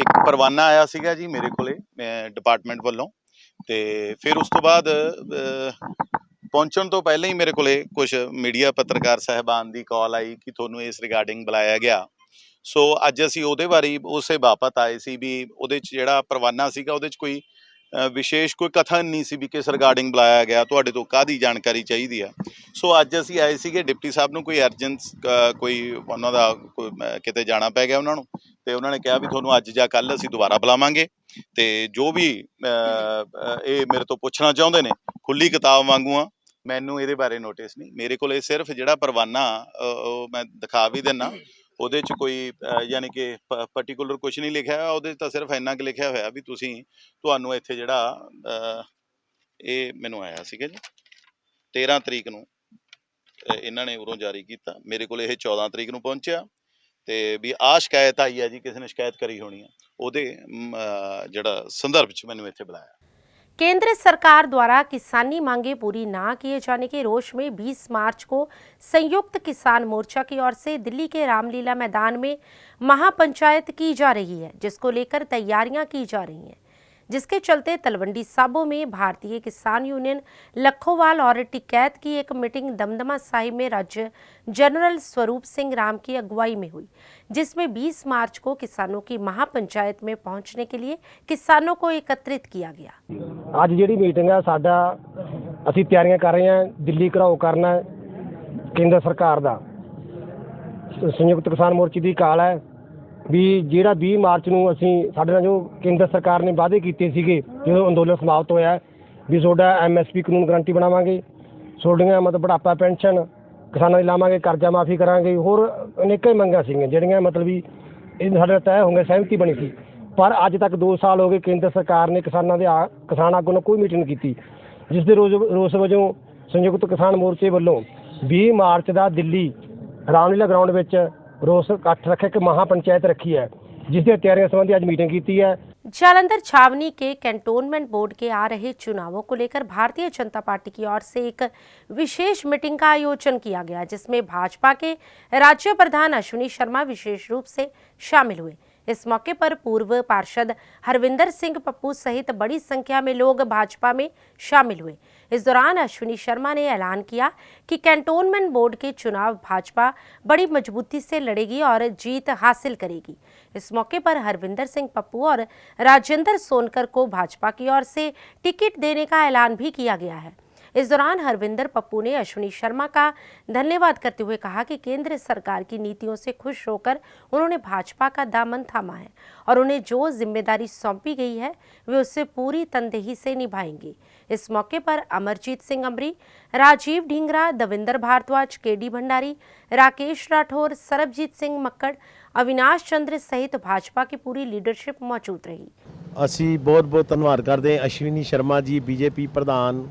L: एक परवाना आया सीगा जी मेरे कोले डिपार्टमेंट वालों, ते फिर उस तो बाद पहुंचण तो पहले ही मेरे को कुछ मीडिया पत्रकार साहबान की कॉल आई कि थोनू इस रिगार्डिंग बुलाया गया। सो अज असी उहदे बारे उसे बापत आए सी भी उहदे च जिहड़ा परवाना सीगा उहदे च कोई विशेष कोई कथन नहीं सी भी किस रिगार्डिंग बुलाया गया, तुहाडे तो काहदी जानकारी चाहिदी है। सो अज असी आए सीगे डिप्टी साहब नूं कोई अर्जेंस कोई उन्हां दा कोई किते जाना पै गया उन्हां नूं, ते उन्होंने कहा भी थोनू अज जां कल असी दोबारा बुलावांगे, ते जो भी ये मेरे तो पुछना चाहुंदे ने खुली किताब वांगू आ, मैनू ये बारे नोटिस नहीं। मेरे को सिर्फ जिहड़ा परवाना मैं दिखा भी देना, ਉਹਦੇ ਚ कोई यानी कि पर्टिकुलर कुछ नहीं लिखा है, ਉਹਦੇ ਤਾਂ सिर्फ ਇੰਨਾ ਕੁ ਲਿਖਿਆ ਹੋਇਆ ਵੀ ਤੁਸੀਂ ਤੁਹਾਨੂੰ ਇੱਥੇ ਜਿਹੜਾ ਇਹ ਮੈਨੂੰ ਆਇਆ ਸੀਗਾ ਜੀ 13 ਤਰੀਕ ਨੂੰ ਇਹਨਾਂ ਨੇ ਉਰੋਂ ਜਾਰੀ ਕੀਤਾ, ਮੇਰੇ ਕੋਲ ਇਹ 14 ਤਰੀਕ ਨੂੰ ਪਹੁੰਚਿਆ ਤੇ ਵੀ ਆਹ ਸ਼ਿਕਾਇਤ ਆਈ ਹੈ ਜੀ, ਕਿਸੇ ਨੇ ਸ਼ਿਕਾਇਤ ਕਰੀ ਹੋਣੀ ਹੈ, ਉਹਦੇ ਜਿਹੜਾ ਸੰਦਰਭ ਚ ਮੈਨੂੰ ਇੱਥੇ ਬੁਲਾਇਆ।
A: केंद्र सरकार द्वारा किसानी मांगे पूरी ना किए जाने के रोष में 20 मार्च को संयुक्त किसान मोर्चा की ओर से दिल्ली के रामलीला मैदान में महापंचायत की जा रही है, जिसको लेकर तैयारियां की जा रही हैं, जिसके चलते तलवंडी साबो में भारतीय किसान यूनियन लखोवाल और टिकैत की एक मीटिंग दमदमा साहिब में राज्य जनरल स्वरूप सिंह राम की अगुवाई में हुई, जिसमें 20 मार्च को किसानों की महापंचायत में पहुंचने के लिए किसानों को एकत्रित किया गया।
M: आज जी मीटिंग है साडा असी तैयारियां कर रहे हैं, दिल्ली घराओ करना केंद्र सरकार का संयुक्त किसान मोर्चे की काल है भी ਜਿਹੜਾ 20 ਮਾਰਚ ਨੂੰ ਅਸੀਂ ਸਾਡੇ ਨਾਲ ਜੋ ਕੇਂਦਰ ਸਰਕਾਰ ਨੇ ਵਾਅਦੇ ਕੀਤੇ ਸੀਗੇ ਜਦੋਂ ਅੰਦੋਲਨ ਸਮਾਪਤ ਹੋਇਆ ਵੀ ਤੁਹਾਡਾ ਐਮਐਸਪੀ ਕਾਨੂੰਨ ਗਰੰਟੀ ਬਣਾਵਾਂਗੇ, ਤੁਹਾਡੀਆਂ ਮਤਲਬ ਬੁਢਾਪਾ ਪੈਨਸ਼ਨ ਕਿਸਾਨਾਂ ਦੀ ਲਾਵਾਂਗੇ, ਕਰਜ਼ਾ ਮਾਫੀ ਕਰਾਂਗੇ, ਹੋਰ ਅਨੇਕਾਂ ਹੀ ਮੰਗਾਂ ਸੀਗੀਆਂ ਜਿਹੜੀਆਂ ਮਤਲਬ ਵੀ ਇਹ ਸਾਡੇ ਤੈਅ ਹੋ ਗਏ, ਸਹਿਮਤੀ ਬਣੀ ਸੀ। ਪਰ ਅੱਜ ਤੱਕ 2 ਸਾਲ ਹੋ ਗਏ ਕੇਂਦਰ ਸਰਕਾਰ ਨੇ ਕਿਸਾਨਾਂ ਦੇ ਕਿਸਾਨ ਆਗੂ ਨਾਲ ਕੋਈ ਮੀਟਿੰਗ ਨਹੀਂ ਕੀਤੀ, ਜਿਸ ਦੇ ਰੋਸ ਵਜੋਂ ਸੰਯੁਕਤ ਕਿਸਾਨ ਮੋਰਚੇ ਵੱਲੋਂ 20 ਮਾਰਚ ਦਾ ਦਿੱਲੀ ਰਾਮਲੀਲਾ ਗਰਾਊਂਡ ਵਿੱਚ रोस इकट्ठ रखे कि महापंचायत रखी है, जिसकी तैयारियों संबंधी आज मीटिंग की है।
A: जालंधर छावनी के कैंटोनमेंट बोर्ड के आ रहे चुनावों को लेकर भारतीय जनता पार्टी की ओर से एक विशेष मीटिंग का आयोजन किया गया, जिसमें भाजपा के राज्य प्रधान अश्विनी शर्मा विशेष रूप से शामिल हुए। इस मौके पर पूर्व पार्षद हरविंदर सिंह पप्पू सहित बड़ी संख्या में लोग भाजपा में शामिल हुए। इस दौरान अश्विनी शर्मा ने ऐलान किया कि कैंटोनमेंट बोर्ड के चुनाव भाजपा बड़ी मजबूती से लड़ेगी और जीत हासिल करेगी। इस मौके पर हरविंदर सिंह पप्पू और राजेंद्र सोनकर को भाजपा की ओर से टिकट देने का ऐलान भी किया गया है। इस दौरान हरविंदर पप्पू ने अश्विनी शर्मा का धन्यवाद करते हुए कहा कि केंद्र सरकार की नीतियों से खुश होकर उन्होंने भाजपा का दामन थामा है और उन्हें जो जिम्मेदारी सौंपी गई है वे उससे पूरी तनदेही से निभाएंगे। इस मौके पर अमरजीत सिंह अमरी, राजीव ढींगरा, दविंदर भारद्वाज, केडी भंडारी, राकेश राठौर, सरबजीत सिंह मक्कड़, अविनाश चंद्र सहित भाजपा की पूरी लीडरशिप मौजूद रही।
N: ਅਸੀਂ ਬਹੁਤ ਧੰਨਵਾਦ ਕਰਦੇ ਹਾਂ ਅਸ਼ਵਨੀ ਸ਼ਰਮਾ ਜੀ ਬੀਜੇਪੀ ਪ੍ਰਧਾਨ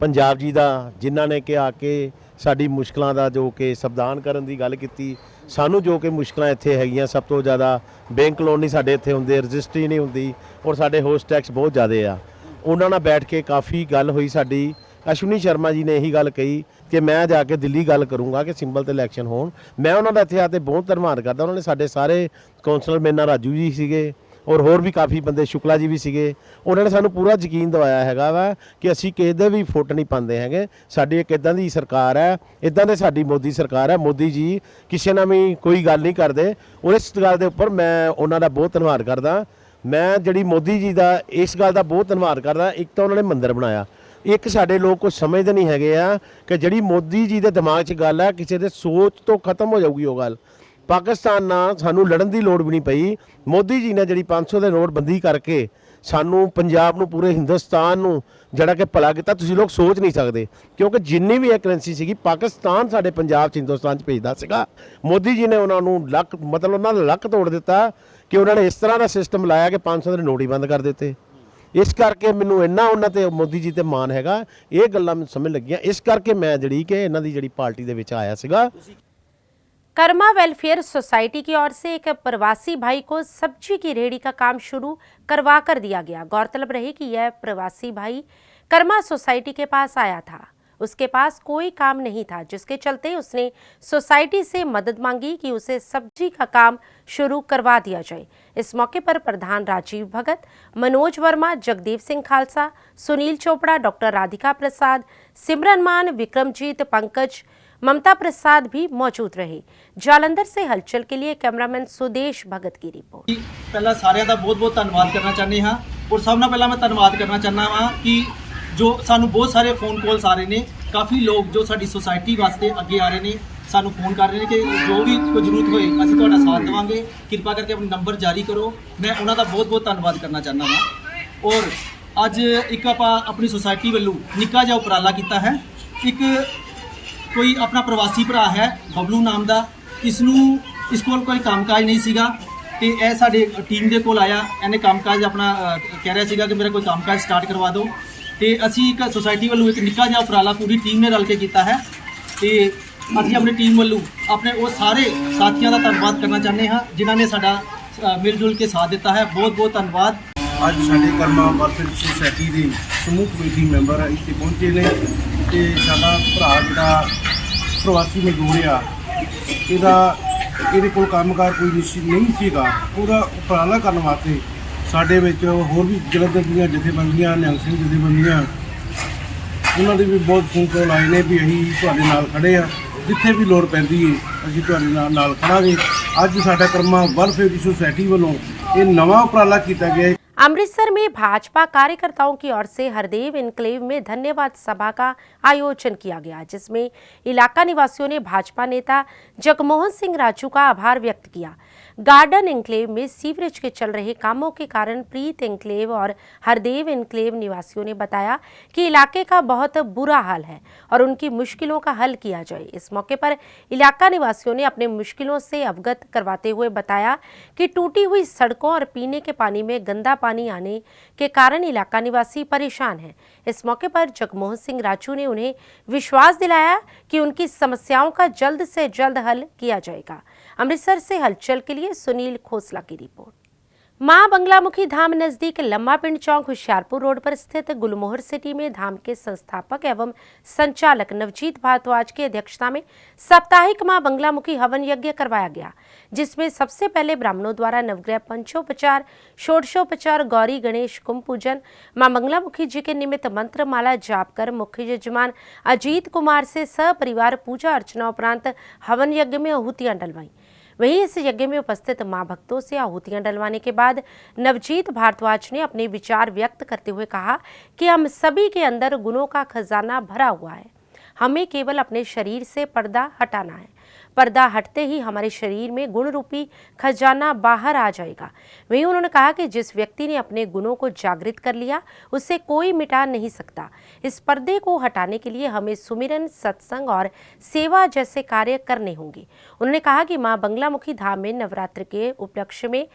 N: ਪੰਜਾਬ ਜੀ ਦਾ, ਜਿਨ੍ਹਾਂ ਨੇ ਕਿ ਆ ਕੇ ਸਾਡੀ ਮੁਸ਼ਕਲਾਂ ਦਾ ਜੋ ਕਿ ਸਮਾਧਾਨ ਕਰਨ ਦੀ ਗੱਲ ਕੀਤੀ। ਸਾਨੂੰ ਜੋ ਕਿ ਮੁਸ਼ਕਲਾਂ ਇੱਥੇ ਹੈਗੀਆਂ, ਸਭ ਤੋਂ ਜ਼ਿਆਦਾ ਬੈਂਕ ਲੋਨ ਨਹੀਂ ਸਾਡੇ ਇੱਥੇ ਹੁੰਦੇ, ਰਜਿਸਟਰੀ ਨਹੀਂ ਹੁੰਦੀ ਔਰ ਸਾਡੇ ਹੋਸਟ ਟੈਕਸ ਬਹੁਤ ਜ਼ਿਆਦਾ ਆ। ਉਹਨਾਂ ਨਾਲ ਬੈਠ ਕੇ ਕਾਫੀ ਗੱਲ ਹੋਈ ਸਾਡੀ। ਅਸ਼ਵਨੀ ਸ਼ਰਮਾ ਜੀ ਨੇ ਇਹੀ ਗੱਲ ਕਹੀ ਕਿ ਮੈਂ ਜਾ ਕੇ ਦਿੱਲੀ ਗੱਲ ਕਰੂੰਗਾ ਕਿ ਸਿੰਬਲ ਤੇ ਇਲੈਕਸ਼ਨ ਹੋਣ। ਮੈਂ ਉਹਨਾਂ ਦਾ ਇੱਥੇ ਆ ਕੇ ਬਹੁਤ ਧੰਨਵਾਦ ਕਰਦਾ। ਉਹਨਾਂ ਨੇ ਸਾਡੇ ਸਾਰੇ ਕੌਂਸਲਰ ਮੇਰੇ ਨਾਲ ਰਾਜੂ ਜੀ ਸੀਗੇ ਔਰ ਹੋਰ ਵੀ ਕਾਫੀ ਬੰਦੇ, ਸ਼ੁਕਲਾ ਜੀ ਵੀ ਸੀਗੇ। ਉਹਨਾਂ ਨੇ ਸਾਨੂੰ ਪੂਰਾ ਯਕੀਨ ਦਿਵਾਇਆ ਹੈਗਾ ਵਾ ਕਿ ਅਸੀਂ ਕਿਸੇ ਦੇ ਵੀ ਫੁੱਟ ਨਹੀਂ ਪਾਉਂਦੇ ਹੈਗੇ। ਸਾਡੀ ਇੱਕ ਇੱਦਾਂ ਦੀ ਸਰਕਾਰ ਹੈ, ਇੱਦਾਂ ਦੇ ਸਾਡੀ ਮੋਦੀ ਸਰਕਾਰ ਹੈ। ਮੋਦੀ ਜੀ ਕਿਸੇ ਨਾਲ ਵੀ ਕੋਈ ਗੱਲ ਨਹੀਂ ਕਰਦੇ ਔਰ ਇਸ ਗੱਲ ਦੇ ਉੱਪਰ ਮੈਂ ਉਹਨਾਂ ਦਾ ਬਹੁਤ ਧੰਨਵਾਦ ਕਰਦਾ। ਮੈਂ ਜਿਹੜੀ ਮੋਦੀ ਜੀ ਦਾ ਇਸ ਗੱਲ ਦਾ ਬਹੁਤ ਧੰਨਵਾਦ ਕਰਦਾ। ਇੱਕ ਤਾਂ ਉਹਨਾਂ ਨੇ ਮੰਦਿਰ ਬਣਾਇਆ, ਇੱਕ ਸਾਡੇ ਲੋਕ ਕੁਝ ਸਮਝਦੇ ਨਹੀਂ ਹੈਗੇ ਆ ਕਿ ਜਿਹੜੀ ਮੋਦੀ ਜੀ ਦੇ ਦਿਮਾਗ 'ਚ ਗੱਲ ਹੈ ਕਿਸੇ ਦੇ ਸੋਚ ਤੋਂ ਖਤਮ ਹੋ ਜਾਊਗੀ ਉਹ ਗੱਲ। ਪਾਕਿਸਤਾਨ ਨਾਲ ਸਾਨੂੰ ਲੜਨ ਦੀ ਲੋੜ ਵੀ ਨਹੀਂ ਪਈ। ਮੋਦੀ ਜੀ ਨੇ ਜਿਹੜੀ 500 ਦੇ ਨੋਟਬੰਦੀ ਕਰਕੇ ਸਾਨੂੰ ਪੰਜਾਬ ਨੂੰ, ਪੂਰੇ ਹਿੰਦੁਸਤਾਨ ਨੂੰ ਜਿਹੜਾ ਕਿ ਭਲਾ ਕੀਤਾ, ਤੁਸੀਂ ਲੋਕ ਸੋਚ ਨਹੀਂ ਸਕਦੇ। ਕਿਉਂਕਿ ਜਿੰਨੀ ਵੀ ਇਹ ਕਰੰਸੀ ਸੀਗੀ ਪਾਕਿਸਤਾਨ ਸਾਡੇ ਪੰਜਾਬ 'ਚ, ਹਿੰਦੁਸਤਾਨ 'ਚ ਭੇਜਦਾ ਸੀਗਾ। ਮੋਦੀ ਜੀ ਨੇ ਉਹਨਾਂ ਨੂੰ ਉਹਨਾਂ ਦਾ ਲੱਕ ਤੋੜ ਦਿੱਤਾ ਕਿ ਉਹਨਾਂ ਨੇ ਇਸ ਤਰ੍ਹਾਂ ਦਾ ਸਿਸਟਮ ਲਾਇਆ ਕਿ 500 ਦੇ ਨੋਟ ਹੀ ਬੰਦ ਕਰ ਦਿੱਤੇ। ਇਸ ਕਰਕੇ ਮੈਨੂੰ ਇੰਨਾ ਉਹਨਾਂ ਤੇ, ਮੋਦੀ ਜੀ ਤੇ ਮਾਣ ਹੈਗਾ। ਇਹ ਗੱਲਾਂ ਮੈਨੂੰ ਸਮਝ ਲੱਗੀਆਂ। ਇਸ ਕਰਕੇ ਮੈਂ ਜਿਹੜੀ ਕਿ ਇਹਨਾਂ ਦੀ ਜਿਹੜੀ ਪਾਰਟੀ ਦੇ ਵਿੱਚ ਆਇਆ ਸੀਗਾ।
A: कर्मा वेलफेयर सोसाइटी की ओर से एक प्रवासी भाई को सब्जी की रेहड़ी का काम शुरू करवा कर दिया गया। गौरतलब रहे कि यह प्रवासी भाई कर्मा सोसाइटी के पास आया था। उसके पास कोई काम नहीं था, जिसके चलते उसने सोसाइटी से मदद मांगी कि उसे सब्जी का काम शुरू करवा दिया जाए। इस मौके पर प्रधान राजीव भगत, मनोज वर्मा, जगदेव सिंह खालसा, सुनील चोपड़ा, डॉक्टर राधिका प्रसाद, सिमरन मान, विक्रमजीत, पंकज, ममता प्रसाद भी मौजूद रहे। जालंधर से हलचल के लिए कैमरामैन सुदेश भगत की रिपोर्ट।
O: पहला सारे का बहुत धन्यवाद करना चाहते हाँ और सब नाल पहला मैं धन्यवाद करना चाहना वा कि जो सानू बहुत सारे फोन कॉल्स आ रहे हैं। काफ़ी लोग जो साडी सोसाइटी वास्ते अगे आ रहे हैं, सानू फोन कर रहे हैं कि जो भी कोई जरूरत होए असीं तुहाडा साथ देवांगे, कृपा करके अपने नंबर जारी करो। मैं उन्हां दा बहुत धन्यवाद करना चाहना वा। और अज एक आपां अपनी सोसाइटी वालों निक्का जिहा उपराला कीता है। एक कोई अपना प्रवासी भरा है बबलू नाम का, इस कोल कोई कामकाज नहीं सीगा ते ए साडे टीम दे कोल आया। इन्हें कामकाज अपना कह रहा सीगा कि मेरा कोई कामकाज स्टार्ट करवा दो। तो असी एक सोसाइटी वालों एक निक्का जिहा उपराला पूरी टीम ने रल के किया है। तो असी अपनी टीम वालों अपने वो सारे साथियों का धन्यवाद करना चाहते हैं जिन्होंने साडा मिलजुल के साथ दिता है। बहुत धन्यवाद।
P: ਅੱਜ ਸਾਡੇ ਕਰਮਾ ਵੈਲਫੇਅਰ ਸੁਸਾਇਟੀ ਦੇ ਸਮੂਹ ਕਮੇਟੀ ਮੈਂਬਰ ਇੱਥੇ ਪਹੁੰਚੇ ਨੇ ਤੇ ਸਾਡਾ ਭਰਾ ਜਿਹੜਾ ਪ੍ਰਵਾਸੀ ਮਜ਼ਦੂਰ ਆ, ਇਹਦੇ ਕੋਲ ਕੰਮਕਾਰ ਕੋਈ ਨਹੀਂ ਸੀਗਾ। ਉਹਦਾ ਉਪਰਾਲਾ ਕਰਨ ਵਾਸਤੇ ਸਾਡੇ ਵਿੱਚ ਹੋਰ ਵੀ ਜਲੰਧਰ ਦੀਆਂ ਜਥੇਬੰਦੀਆਂ, ਨਿਹੰਗ ਸਿੰਘ ਜਥੇਬੰਦੀਆਂ, ਉਹਨਾਂ ਦੇ ਵੀ ਬਹੁਤ ਫੋਨ ਕਾਲ ਆਏ ਨੇ ਵੀ ਅਸੀਂ ਤੁਹਾਡੇ ਨਾਲ ਖੜੇ ਆ, ਜਿੱਥੇ ਵੀ ਲੋੜ ਪੈਂਦੀ ਹੈ ਅਸੀਂ ਤੁਹਾਡੇ ਨਾਲ ਖੜਾਂਗੇ। ਅੱਜ ਸਾਡਾ ਕਰਮਾ ਵੈਲਫੇਅਰ ਦੀ ਸੁਸਾਇਟੀ ਵੱਲੋਂ ਇਹ ਨਵਾਂ ਉਪਰਾਲਾ ਕੀਤਾ ਗਿਆ ਹੈ।
A: अमृतसर में भाजपा कार्यकर्ताओं की ओर से हरदेव इनक्लेव में धन्यवाद सभा का आयोजन किया गया, जिसमें इलाका निवासियों ने भाजपा नेता जगमोहन सिंह राजू का आभार व्यक्त किया। गार्डन इनक्लेव में सीवरेज के चल रहे कामों के कारण प्रीत इनक्लेव और हरदेव इनक्लेव निवासियों ने बताया कि इलाके का बहुत बुरा हाल है और उनकी मुश्किलों का हल किया जाए। इस मौके पर इलाका निवासियों ने अपने मुश्किलों से अवगत करवाते हुए बताया कि टूटी हुई सड़कों और पीने के पानी में गंदा पानी आने के कारण इलाका निवासी परेशान हैं। इस मौके पर जगमोहन सिंह राजू ने उन्हें विश्वास दिलाया कि उनकी समस्याओं का जल्द से जल्द हल किया जाएगा। अमृतसर से हलचल के लिए सुनील खोसला की रिपोर्ट। मां बंगलामुखी धाम नजदीक लम्मा पिंड चौक हुशियारपुर रोड पर स्थित गुलमोहर सिटी में धाम के संस्थापक एवं संचालक नवजीत भारद्वाज की अध्यक्षता में साप्ताहिक मां बंगलामुखी हवन यज्ञ करवाया गया, जिसमें सबसे पहले ब्राह्मणों द्वारा नवग्रह पंचोपचार, षोडशोपचार, गौरी गणेश कुंभ पूजन, मां बंगलामुखी जी के निमित्त मंत्र माला जाप कर मुख्य यजमान अजीत कुमार से सपरिवार पूजा अर्चना उपरांत हवन यज्ञ में आहुतियां डलवाई। वहीं इस यज्ञ में उपस्थित मां भक्तों से आहुतियां डलवाने के बाद नवजीत भारद्वाज ने अपने विचार व्यक्त करते हुए कहा कि हम सभी के अंदर गुणों का खजाना भरा हुआ है, हमें केवल अपने शरीर से पर्दा हटाना है। पर्दा हटते ही हमारे शरीर में गुण रूपी खजाना बाहर आ जाएगा। वहीं उन्होंने कहा कि जिस व्यक्ति ने अपने गुणों को जागृत कर लिया उसे कोई मिटा नहीं सकता। इस पर्दे को हटाने के लिए हमें सुमिरन, सत्संग और सेवा जैसे कार्य करने होंगे। उन्होंने कहा कि मां बंगलामुखी धाम में नवरात्र के उपलक्ष्य में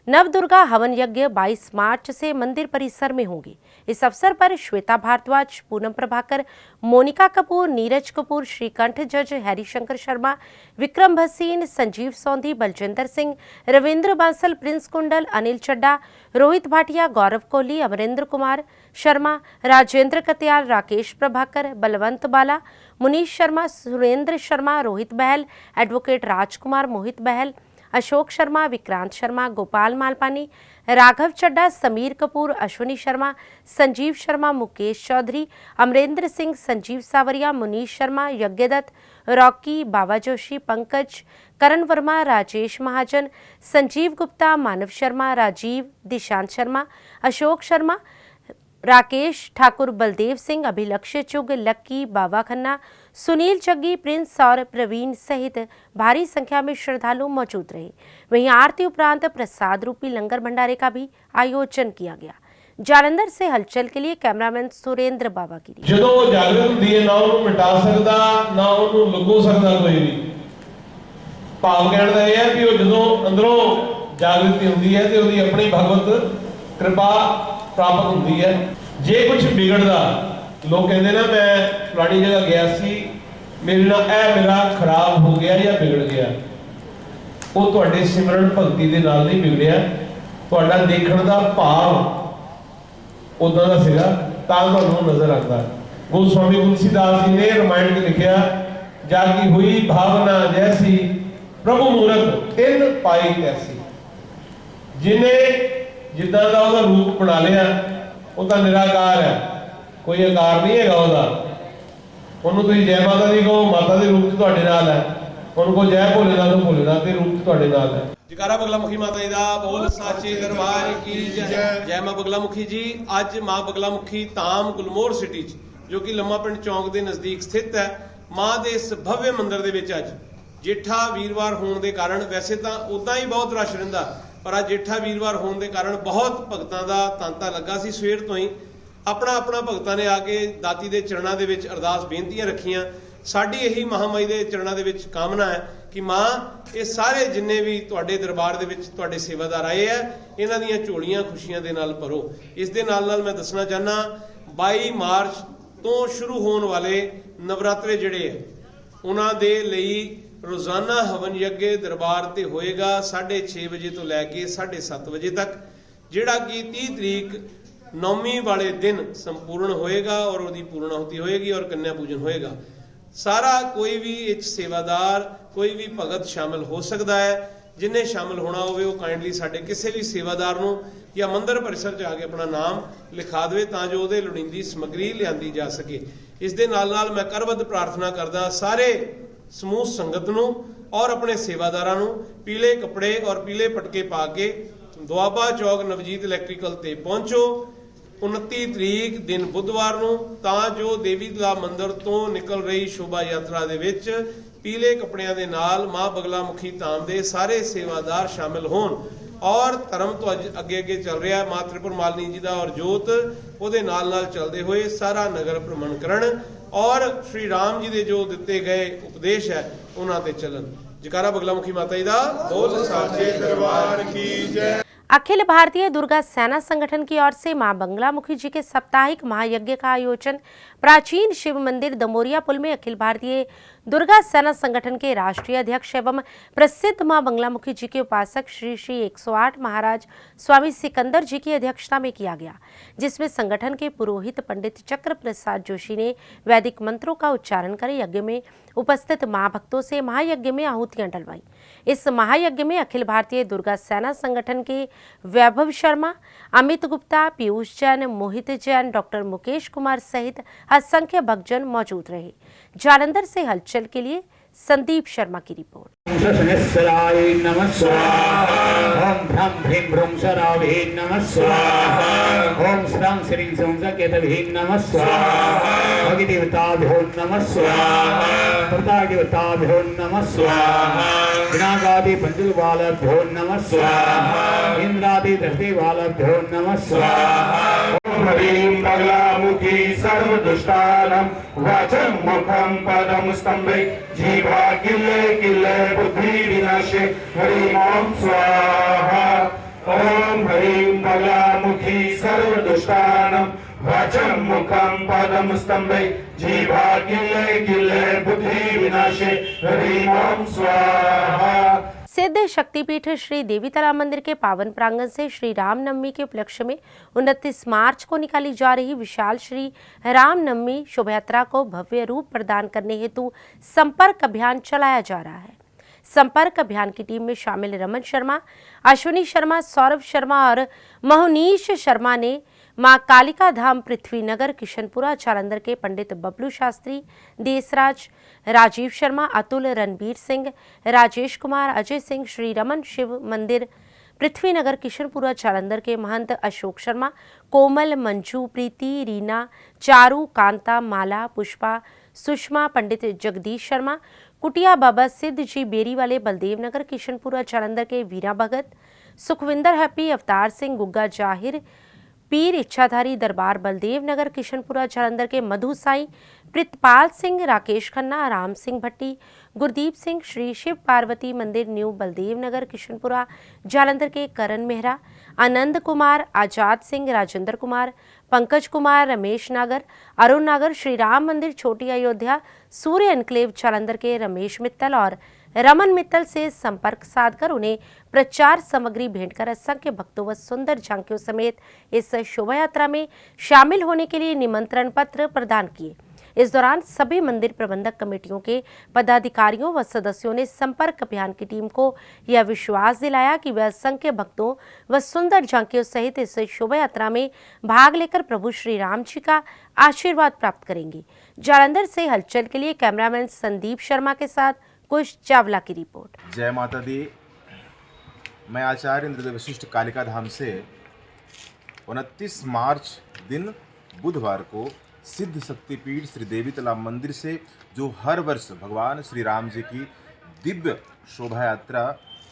A: नवदुर्गा हवन यज्ञ 22 मार्च से मंदिर परिसर में होंगे। इस अवसर पर श्वेता भारद्वाज, पूनम प्रभाकर, मोनिका कपूर, नीरज कपूर, श्रीकंठ जज, हरिशंकर शर्मा, विक्रम भसीन, संजीव सौंधी, बलजिंदर सिंह, रविंद्र बांसल, प्रिंस कुंडल, अनिल चड्डा, रोहित भाटिया, गौरव कोहली, अमरेंद्र कुमार शर्मा, राजेंद्र कत्याल, राकेश प्रभाकर, बलवंत बाला, मुनीश शर्मा, सुरेंद्र शर्मा, रोहित बहल, एडवोकेट राजकुमार, मोहित बहल, अशोक शर्मा, विक्रांत शर्मा, गोपाल मालपानी, राघव चड्डा, समीर कपूर, अश्विनी शर्मा, संजीव शर्मा, मुकेश चौधरी, अमरेंद्र सिंह, संजीव सावरिया, मुनीश शर्मा, यज्ञदत्त, रॉकी, बाबा जोशी, पंकज, करण वर्मा, राजेश महाजन, संजीव गुप्ता, मानव शर्मा, राजीव, दिशांत शर्मा, अशोक शर्मा, राकेश ठाकुर, बलदेव सिंह, अभिलक्ष्य चुग, लक्की, बाबा खन्ना, सुनील जग्गी, प्रिंस और प्रवीण सहित भारी संख्या में श्रद्धालु मौजूद रहे। वहीं आरती उपरांत प्रसाद रूपी लंगर भंडारे का भी आयोजन किया गया। जालंधर से हलचल के लिए कैमरामैन सुरेंद्र बाबा की रिपोर्ट।
Q: ਜਦੋਂ ਉਹ ਜਾਗਰਤ ਹੁੰਦੀ ਹੈ ਨਾ ਉਹਨੂੰ ਮਿਟਾ ਸਕਦਾ ਨਾ ਉਹਨੂੰ ਲੁਕੋ ਸਕਦਾ ਕੋਈ ਵੀ। ਭਾਵ ਕਹਿਣ ਦਾ ਇਹ ਹੈ ਕਿ ਉਹ ਜਦੋਂ ਅੰਦਰੋਂ ਜਾਗਰਤੀ ਹੁੰਦੀ ਹੈ ਤੇ ਉਹਦੀ ਆਪਣੀ ਭਗਵਤ ਕਿਰਪਾ ਪ੍ਰਾਪਤ ਹੁੰਦੀ ਹੈ। ਜੇ ਕੁਝ ਵਿਗੜਦਾ ਲੋਕ ਕਹਿੰਦੇ ਨਾ ਮੈਂ ਫਲਾਣੀ ਜਗ੍ਹਾ ਗਿਆ ਸੀ ਮੇਰੇ ਨਾਲ ਇਹ ਮੇਰਾ ਖਰਾਬ ਹੋ ਗਿਆ ਜਾਂ ਵਿਗੜ ਗਿਆ, ਉਹ ਤੁਹਾਡੇ ਸਿਮਰਨ ਭਗਤੀ ਦੇ ਨਾਲ ਨਹੀਂ ਵਿਗੜਿਆ, ਤੁਹਾਡਾ ਦੇਖਣ ਦਾ ਭਾਵ उदा का सिगा नजर आता। गोस्वामी तुलसीदास जी ने रामायण में लिखा, जागी हुई भावना जैसी प्रभु मूरत तिन पाई कैसी। जिन्हें जिदा का उसका रूप बना लिया वो तो निराकार है, कोई आकार नहीं है उसका। उन्होंने तुम जय माता दी कहो, माता के रूप तुहाडे नाल है। उनको जय भोलेनाथ तो भोलेनाथ के रूप तुहाडे नाल है। जयकारा बगलामुखी माता जी दा बोल साचे दरबार की जय। जय मां बगलामुखी जी। अज मां बगलामुखी धाम गुलमोहर सिटी जो कि लम्मा पिंड चौंक के नज़दीक स्थित है, मां के इस भव्य मंदिर दे विच अज जेठा वीरवार होने के कारण, वैसे तो उदा ही बहुत रश रहिंदा पर अज जेठा वीरवार होने के कारण बहुत भगतां दा तांता लगा सी। सवेर तो ही अपना अपना भगतां ने आके दाती दे चरणों दे विच अरदास बेनतियां रखियां। साडी यही महामाई दे चरणों दे विच कामना है कि मां ये सारे जिन्ने भी तुहाडे दरबार दे विच तुहाडे सेवादार आए है, इन्हां दीयां झोलियां खुशियां दे नाल भरो। इस दे नाल नाल मैं दसना चाहना 22 मार्च तो शुरू होने वाले नवरात्रे जिहड़े है उन्हां दे लई रोजाना हवन यज्ञ दरबार ते होएगा 6:30 बजे तो लैके 7:30 बजे तक, जिहड़ा कि 30 तरीक नौवीं वाले दिन संपूर्ण होएगा और उहदी पूर्णाहुति होएगी और कन्या पूजन होएगा। सारा कोई भी इस सेवादार कोई भी भगत शामिल हो सकता है। जिन्हें शामिल होना होवे वो काइंडली साडे किसी भी सेवादार नूं या मंदिर परिसर च आके अपना नाम लिखा देवे तां जो उहदे लोड़ींदी समग्री लिआंदी जा सके। इस दे नाल नाल मैं करबद्ध प्रार्थना करदा सारे समूह संगत नूं और अपने सेवादारां नूं पीले कपड़े और पीले पटके पा के दुआबा चौक नवजीत इलैक्ट्रीकल ते पहुंचो 29 तरीक दिन बुधवार नूं, तां जो देवी दा मंदिर तो निकल रही शोभा यात्रा दे विच पीले कपड़ियां दे नाल मां बगलामुखी धाम दे सारे सेवादार शामिल होण और धर्म तो अगे अगे चल रहा है मां त्रिपुर मालिनी जी दा और जोत उहदे नाल नाल चलदे होए सारा नगर भ्रमण करन और श्री राम जी दे जो दिते गए उपदेश है उन्हां ते चलन। जयकारा बगलामुखी माता जी दा बोल साचे दरबार की जय।
A: अखिल भारतीय दुर्गा सेना संगठन की ओर से मां बंगलामुखी जी के साप्ताहिक महायज्ञ का आयोजन प्राचीन शिव मंदिर दमोरिया पुल में अखिल भारतीय दुर्गा सेना संगठन के राष्ट्रीय अध्यक्ष एवं प्रसिद्ध मां बंगलामुखी जी के उपासक श्री श्री 108 महाराज स्वामी सिकंदर जी की अध्यक्षता में किया गया, जिसमें संगठन के पुरोहित पंडित चक्र प्रसाद जोशी ने वैदिक मंत्रों का उच्चारण कर यज्ञ में उपस्थित मां भक्तों से महायज्ञ में आहुतियां डलवाई। इस महायज्ञ में अखिल भारतीय दुर्गा सेना संगठन के वैभव शर्मा, अमित गुप्ता, पीयूष जैन, मोहित जैन, डॉक्टर मुकेश कुमार सहित असंख्य भक्तजन मौजूद रहे। जालंधर से हलचल के लिए संदीप शर्मा की रिपोर्ट।
R: सहस्राय नमः स्वाहा। ओम भ्रम भ्रीं भ्रूं शरावे नमः स्वाहा। ओम श्रां श्रीं संसकेतवे नमः स्वाहा। भगदेवताभ्यो नमः स्वाहा। प्रदादेवताभ्यो नमः स्वाहा। विनागादि पंचबालभ्यो नमः स्वाहा। इंद्रादि दशदेवालभ्यो नमः स्वाहा। ओम ह्रीं बगलामुखी सर्वदुष्टानां वाचं मुखं पदं स्तंभे जीवा किल्ले किल्ले बुद्धि विनाशे ह्रीं ओम स्वाहा। ओम ह्रीं बगलामुखी सर्वदुष्टानां वाचं मुखं पदं स्तंभे जीवा किल्ले किल्ले बुद्धि विनाशे ह्रीं ओम स्वाहा।
A: सिद्ध शक्तिपीठ श्री देवी तालाब मंदिर के पावन प्रांगण से श्री रामनवमी के उपलक्ष्य में 29 मार्च को निकाली जा रही विशाल श्री रामनवमी शोभायात्रा को भव्य रूप प्रदान करने हेतु संपर्क अभियान चलाया जा रहा है। संपर्क अभियान की टीम में शामिल रमन शर्मा, अश्विनी शर्मा, सौरभ शर्मा और मोहनीश शर्मा ने मां कालिका धाम पृथ्वीनगर किशनपुरा जालंधर के पंडित बबलू शास्त्री, देसराज, राजीव शर्मा, अतुल, रणबीर सिंह, राजेश कुमार, अजय सिंह, श्री रमन शिव मंदिर पृथ्वीनगर किशनपुरा जालंधर के महंत अशोक शर्मा, कोमल, मंजू, प्रीति, रीना, चारू, कांता, माला, पुष्पा, सुषमा, पंडित जगदीश शर्मा, कुटिया बाबा सिद्ध जी बेरी वाले बलदेव नगर किशनपुरा जालंधर के वीरा भगत, सुखविंदर हैप्पी, अवतार सिंह, गुग्गा जाहिर, पीर इच्छाधारी दरबार बलदेव नगर किशनपुरा जालंधर के मधु साई, प्रितपाल सिंह, राकेश खन्ना, राम सिंह भट्टी, गुरदीप सिंह, श्री शिव पार्वती मंदिर न्यू बलदेव नगर किशनपुरा जालंधर के करण मेहरा, आनंद कुमार, आजाद सिंह, राजेंद्र कुमार, पंकज कुमार, रमेश नागर, अरुण नागर, श्री राम मंदिर छोटी अयोध्या सूर्य एनक्लेव जालंधर के रमेश मित्तल और रमन मित्तल से संपर्क साधकर उन्हें प्रचार सामग्री भेंट कर असंख्य भक्तों व सुंदर झांकियों समेत इस शोभा यात्रा में शामिल होने के लिए निमंत्रण पत्र प्रदान किए। इस दौरान सभी मंदिर प्रबंधक कमेटियों के पदाधिकारियों व सदस्यों ने संपर्क अभियान की टीम को यह विश्वास दिलाया कि वे असंख्य भक्तों व सुंदर झांकियों सहित इस शोभा यात्रा में भाग लेकर प्रभु श्री राम जी का आशीर्वाद प्राप्त करेंगे। जालंधर से हलचल के लिए कैमरामैन संदीप शर्मा के साथ कुश चावला की रिपोर्ट।
S: जय माता दी। मैं आचार्य इंद्रदेव वशिष्ठ कालिका धाम से 29 मार्च दिन बुधवार को सिद्ध शक्तिपीठ श्री देवी तालाब मंदिर से जो हर वर्ष भगवान श्री राम जी की दिव्य शोभा यात्रा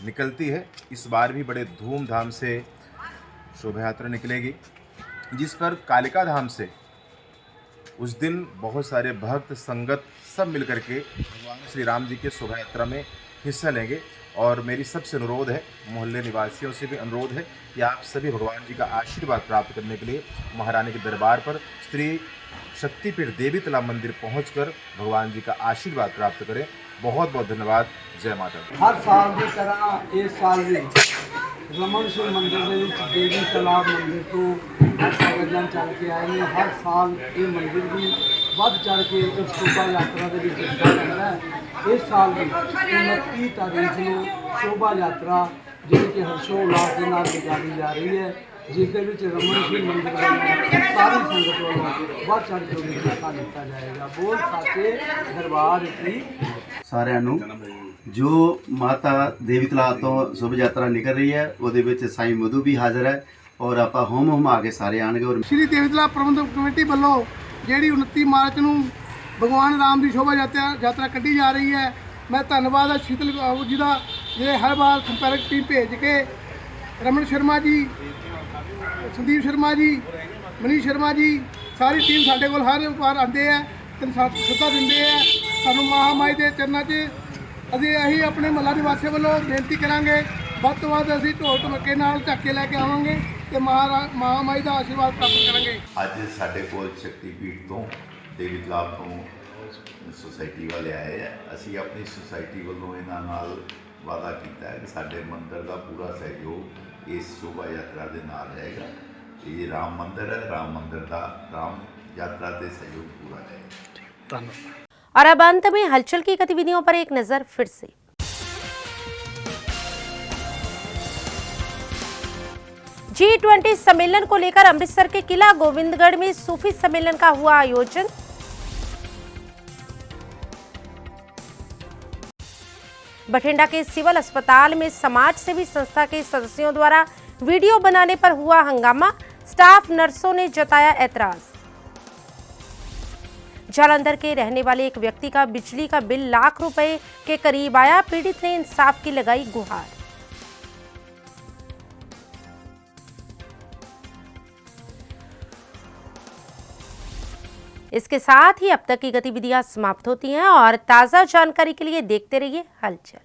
S: निकलती है, इस बार भी बड़े धूमधाम से शोभा यात्रा निकलेगी, जिस पर कालिका धाम से उस दिन बहुत सारे भक्त संगत सब मिलकर के भगवान श्री राम जी के शोभा यात्रा में हिस्सा लेंगे। और मेरी सबसे अनुरोध है, मोहल्ले निवासियों से भी अनुरोध है कि आप सभी भगवान जी का आशीर्वाद प्राप्त करने के लिए महारानी के दरबार पर श्री शक्तिपीठ देवी तालाब मंदिर पहुंचकर भगवान जी का आशीर्वाद प्राप्त करें। बहुत बहुत धन्यवाद। जय माता दी।
P: हर साल की तरह इस साल भी रमन शिव मंदिर के देवी तालाब मंदिर को संगठन चल के आए हैं। हर साल ये मंदिर भी ਵੱਧ ਚੜ ਕੇ ਇਸ ਸ਼ੋਭਾ ਯਾਤਰਾ ਦੇ ਵਿੱਚ ਹਿੱਸਾ ਲੈਂਦਾ ਹੈ। ਇਸ ਸਾਲ ਦੀ 29 ਤਾਰੀਖ ਨੂੰ ਸ਼ੋਭਾ ਯਾਤਰਾ ਜਿਹੜੀ ਕਿ ਹਰਸ਼ੋ ਉਲਾਸ ਦੇ ਨਾਲ ਨਿਕਾਲੀ ਜਾ ਰਹੀ ਹੈ, ਜਿਸ ਦੇ ਵਿੱਚ ਰਮਨ ਸ਼ਿਵ ਮੰਦਿਰ ਵੱਲੋਂ ਸਾਰੀ ਸੰਗਤ ਵੱਲੋਂ ਵੱਧ ਚੜ ਕੇ ਹਿੱਸਾ ਲਿੱਤਾ ਜਾਏਗਾ। ਬੋਲ ਸਾਚੇ ਦਰਬਾਰ ਕੀ
T: ਸਾਰਿਆਂ ਨੂੰ। ਜੋ ਮਾਤਾ ਦੇਵੀ ਤਲਾਬ ਤੋਂ ਸ਼ੋਭਾ ਯਾਤਰਾ ਨਿਕਲ ਰਹੀ ਹੈ, ਉਹਦੇ ਵਿੱਚ ਸਾਈਂ ਮਧੂ ਵੀ ਹਾਜ਼ਰ ਹੈ ਔਰ ਆਪਾਂ ਹੋਮ ਹੁਮਾ ਕੇ ਸਾਰੇ ਆਣਗੇ। ਔਰ
P: ਸ਼੍ਰੀ ਦੇਵੀ ਤਲਾਬ ਪ੍ਰਬੰਧਕ ਕਮੇਟੀ ਵੱਲੋਂ ਜਿਹੜੀ 29 ਮਾਰਚ ਨੂੰ ਭਗਵਾਨ ਰਾਮ ਦੀ ਸ਼ੋਭਾ ਯਾਤਰਾ ਕੱਢੀ ਜਾ ਰਹੀ ਹੈ, ਮੈਂ ਧੰਨਵਾਦ ਹੈ ਸ਼ੀਤਲ ਬਾਬੂ ਜੀ ਦਾ, ਜਿਹੜੇ ਹਰ ਵਾਰ ਸੰਪਰਕ ਟੀਮ ਭੇਜ ਕੇ ਰਮਨ ਸ਼ਰਮਾ ਜੀ, ਸੰਦੀਪ ਸ਼ਰਮਾ ਜੀ, ਮਨੀਸ਼ ਸ਼ਰਮਾ ਜੀ, ਸਾਰੀ ਟੀਮ ਸਾਡੇ ਕੋਲ ਹਰ ਵਾਰ ਆਉਂਦੇ ਹੈ ਤੇ ਸੱਦਾ ਦਿੰਦੇ ਹੈ। ਸਾਨੂੰ ਮਹਾਮਾਈ ਦੇ ਚਰਨਾਂ 'ਚ ਅਸੀਂ ਆਪਣੇ ਮਹੱਲਾ ਨਿਵਾਸੀਆਂ ਵੱਲੋਂ ਬੇਨਤੀ ਕਰਾਂਗੇ, ਵੱਧ ਤੋਂ ਵੱਧ ਅਸੀਂ ਢੋਲ ਢਮੱਕੇ ਨਾਲ ਝਾਕੇ ਲੈ ਕੇ ਆਵਾਂਗੇ ਤੇ ਮਹਾਮਾਈ ਦਾ ਆਸ਼ੀਰਵਾਦ ਪ੍ਰਾਪਤ ਕਰਾਂਗੇ।
U: ਅੱਜ ਸਾਡੇ ਕੋਲ ਸ਼ਕਤੀਪੀਠ ਤੋਂ ਦੇਵੀ ਤਾਲਾਬ ਤੋਂ ਸੁਸਾਇਟੀ ਵਾਲੇ ਆਏ ਆ। ਅਸੀਂ ਆਪਣੀ ਸੁਸਾਇਟੀ ਵੱਲੋਂ ਇਹਨਾਂ ਨਾਲ ਵਾਅਦਾ ਕੀਤਾ ਹੈ ਕਿ ਸਾਡੇ ਮੰਦਿਰ ਦਾ ਪੂਰਾ ਸਹਿਯੋਗ ਇਸ ਸ਼ੋਭਾ ਯਾਤਰਾ ਦੇ ਨਾਲ ਰਹੇਗਾ। ਇਹ ਰਾਮ ਮੰਦਿਰ ਹੈ, ਰਾਮ ਮੰਦਿਰ ਦਾ ਰਾਮ यात्रा से सहयोग पूरा रहेगा।
P: धन्यवाद।
A: और अब अंत में हलचल की गतिविधियों पर एक नजर फिर से। G20 सम्मेलन को लेकर अमृतसर के किला गोविंदगढ़ में सूफी सम्मेलन का हुआ आयोजन। बठिंडा के सिविल अस्पताल में समाज सेवी संस्था के सदस्यों द्वारा वीडियो बनाने पर हुआ हंगामा, स्टाफ नर्सों ने जताया ऐतराज। जालंधर के रहने वाले एक व्यक्ति का बिजली का बिल लाख रुपए के करीब आया, पीड़ित ने इंसाफ की लगाई गुहार। इसके साथ ही अब तक की गतिविधियां समाप्त होती हैं और ताजा जानकारी के लिए देखते रहिए हलचल।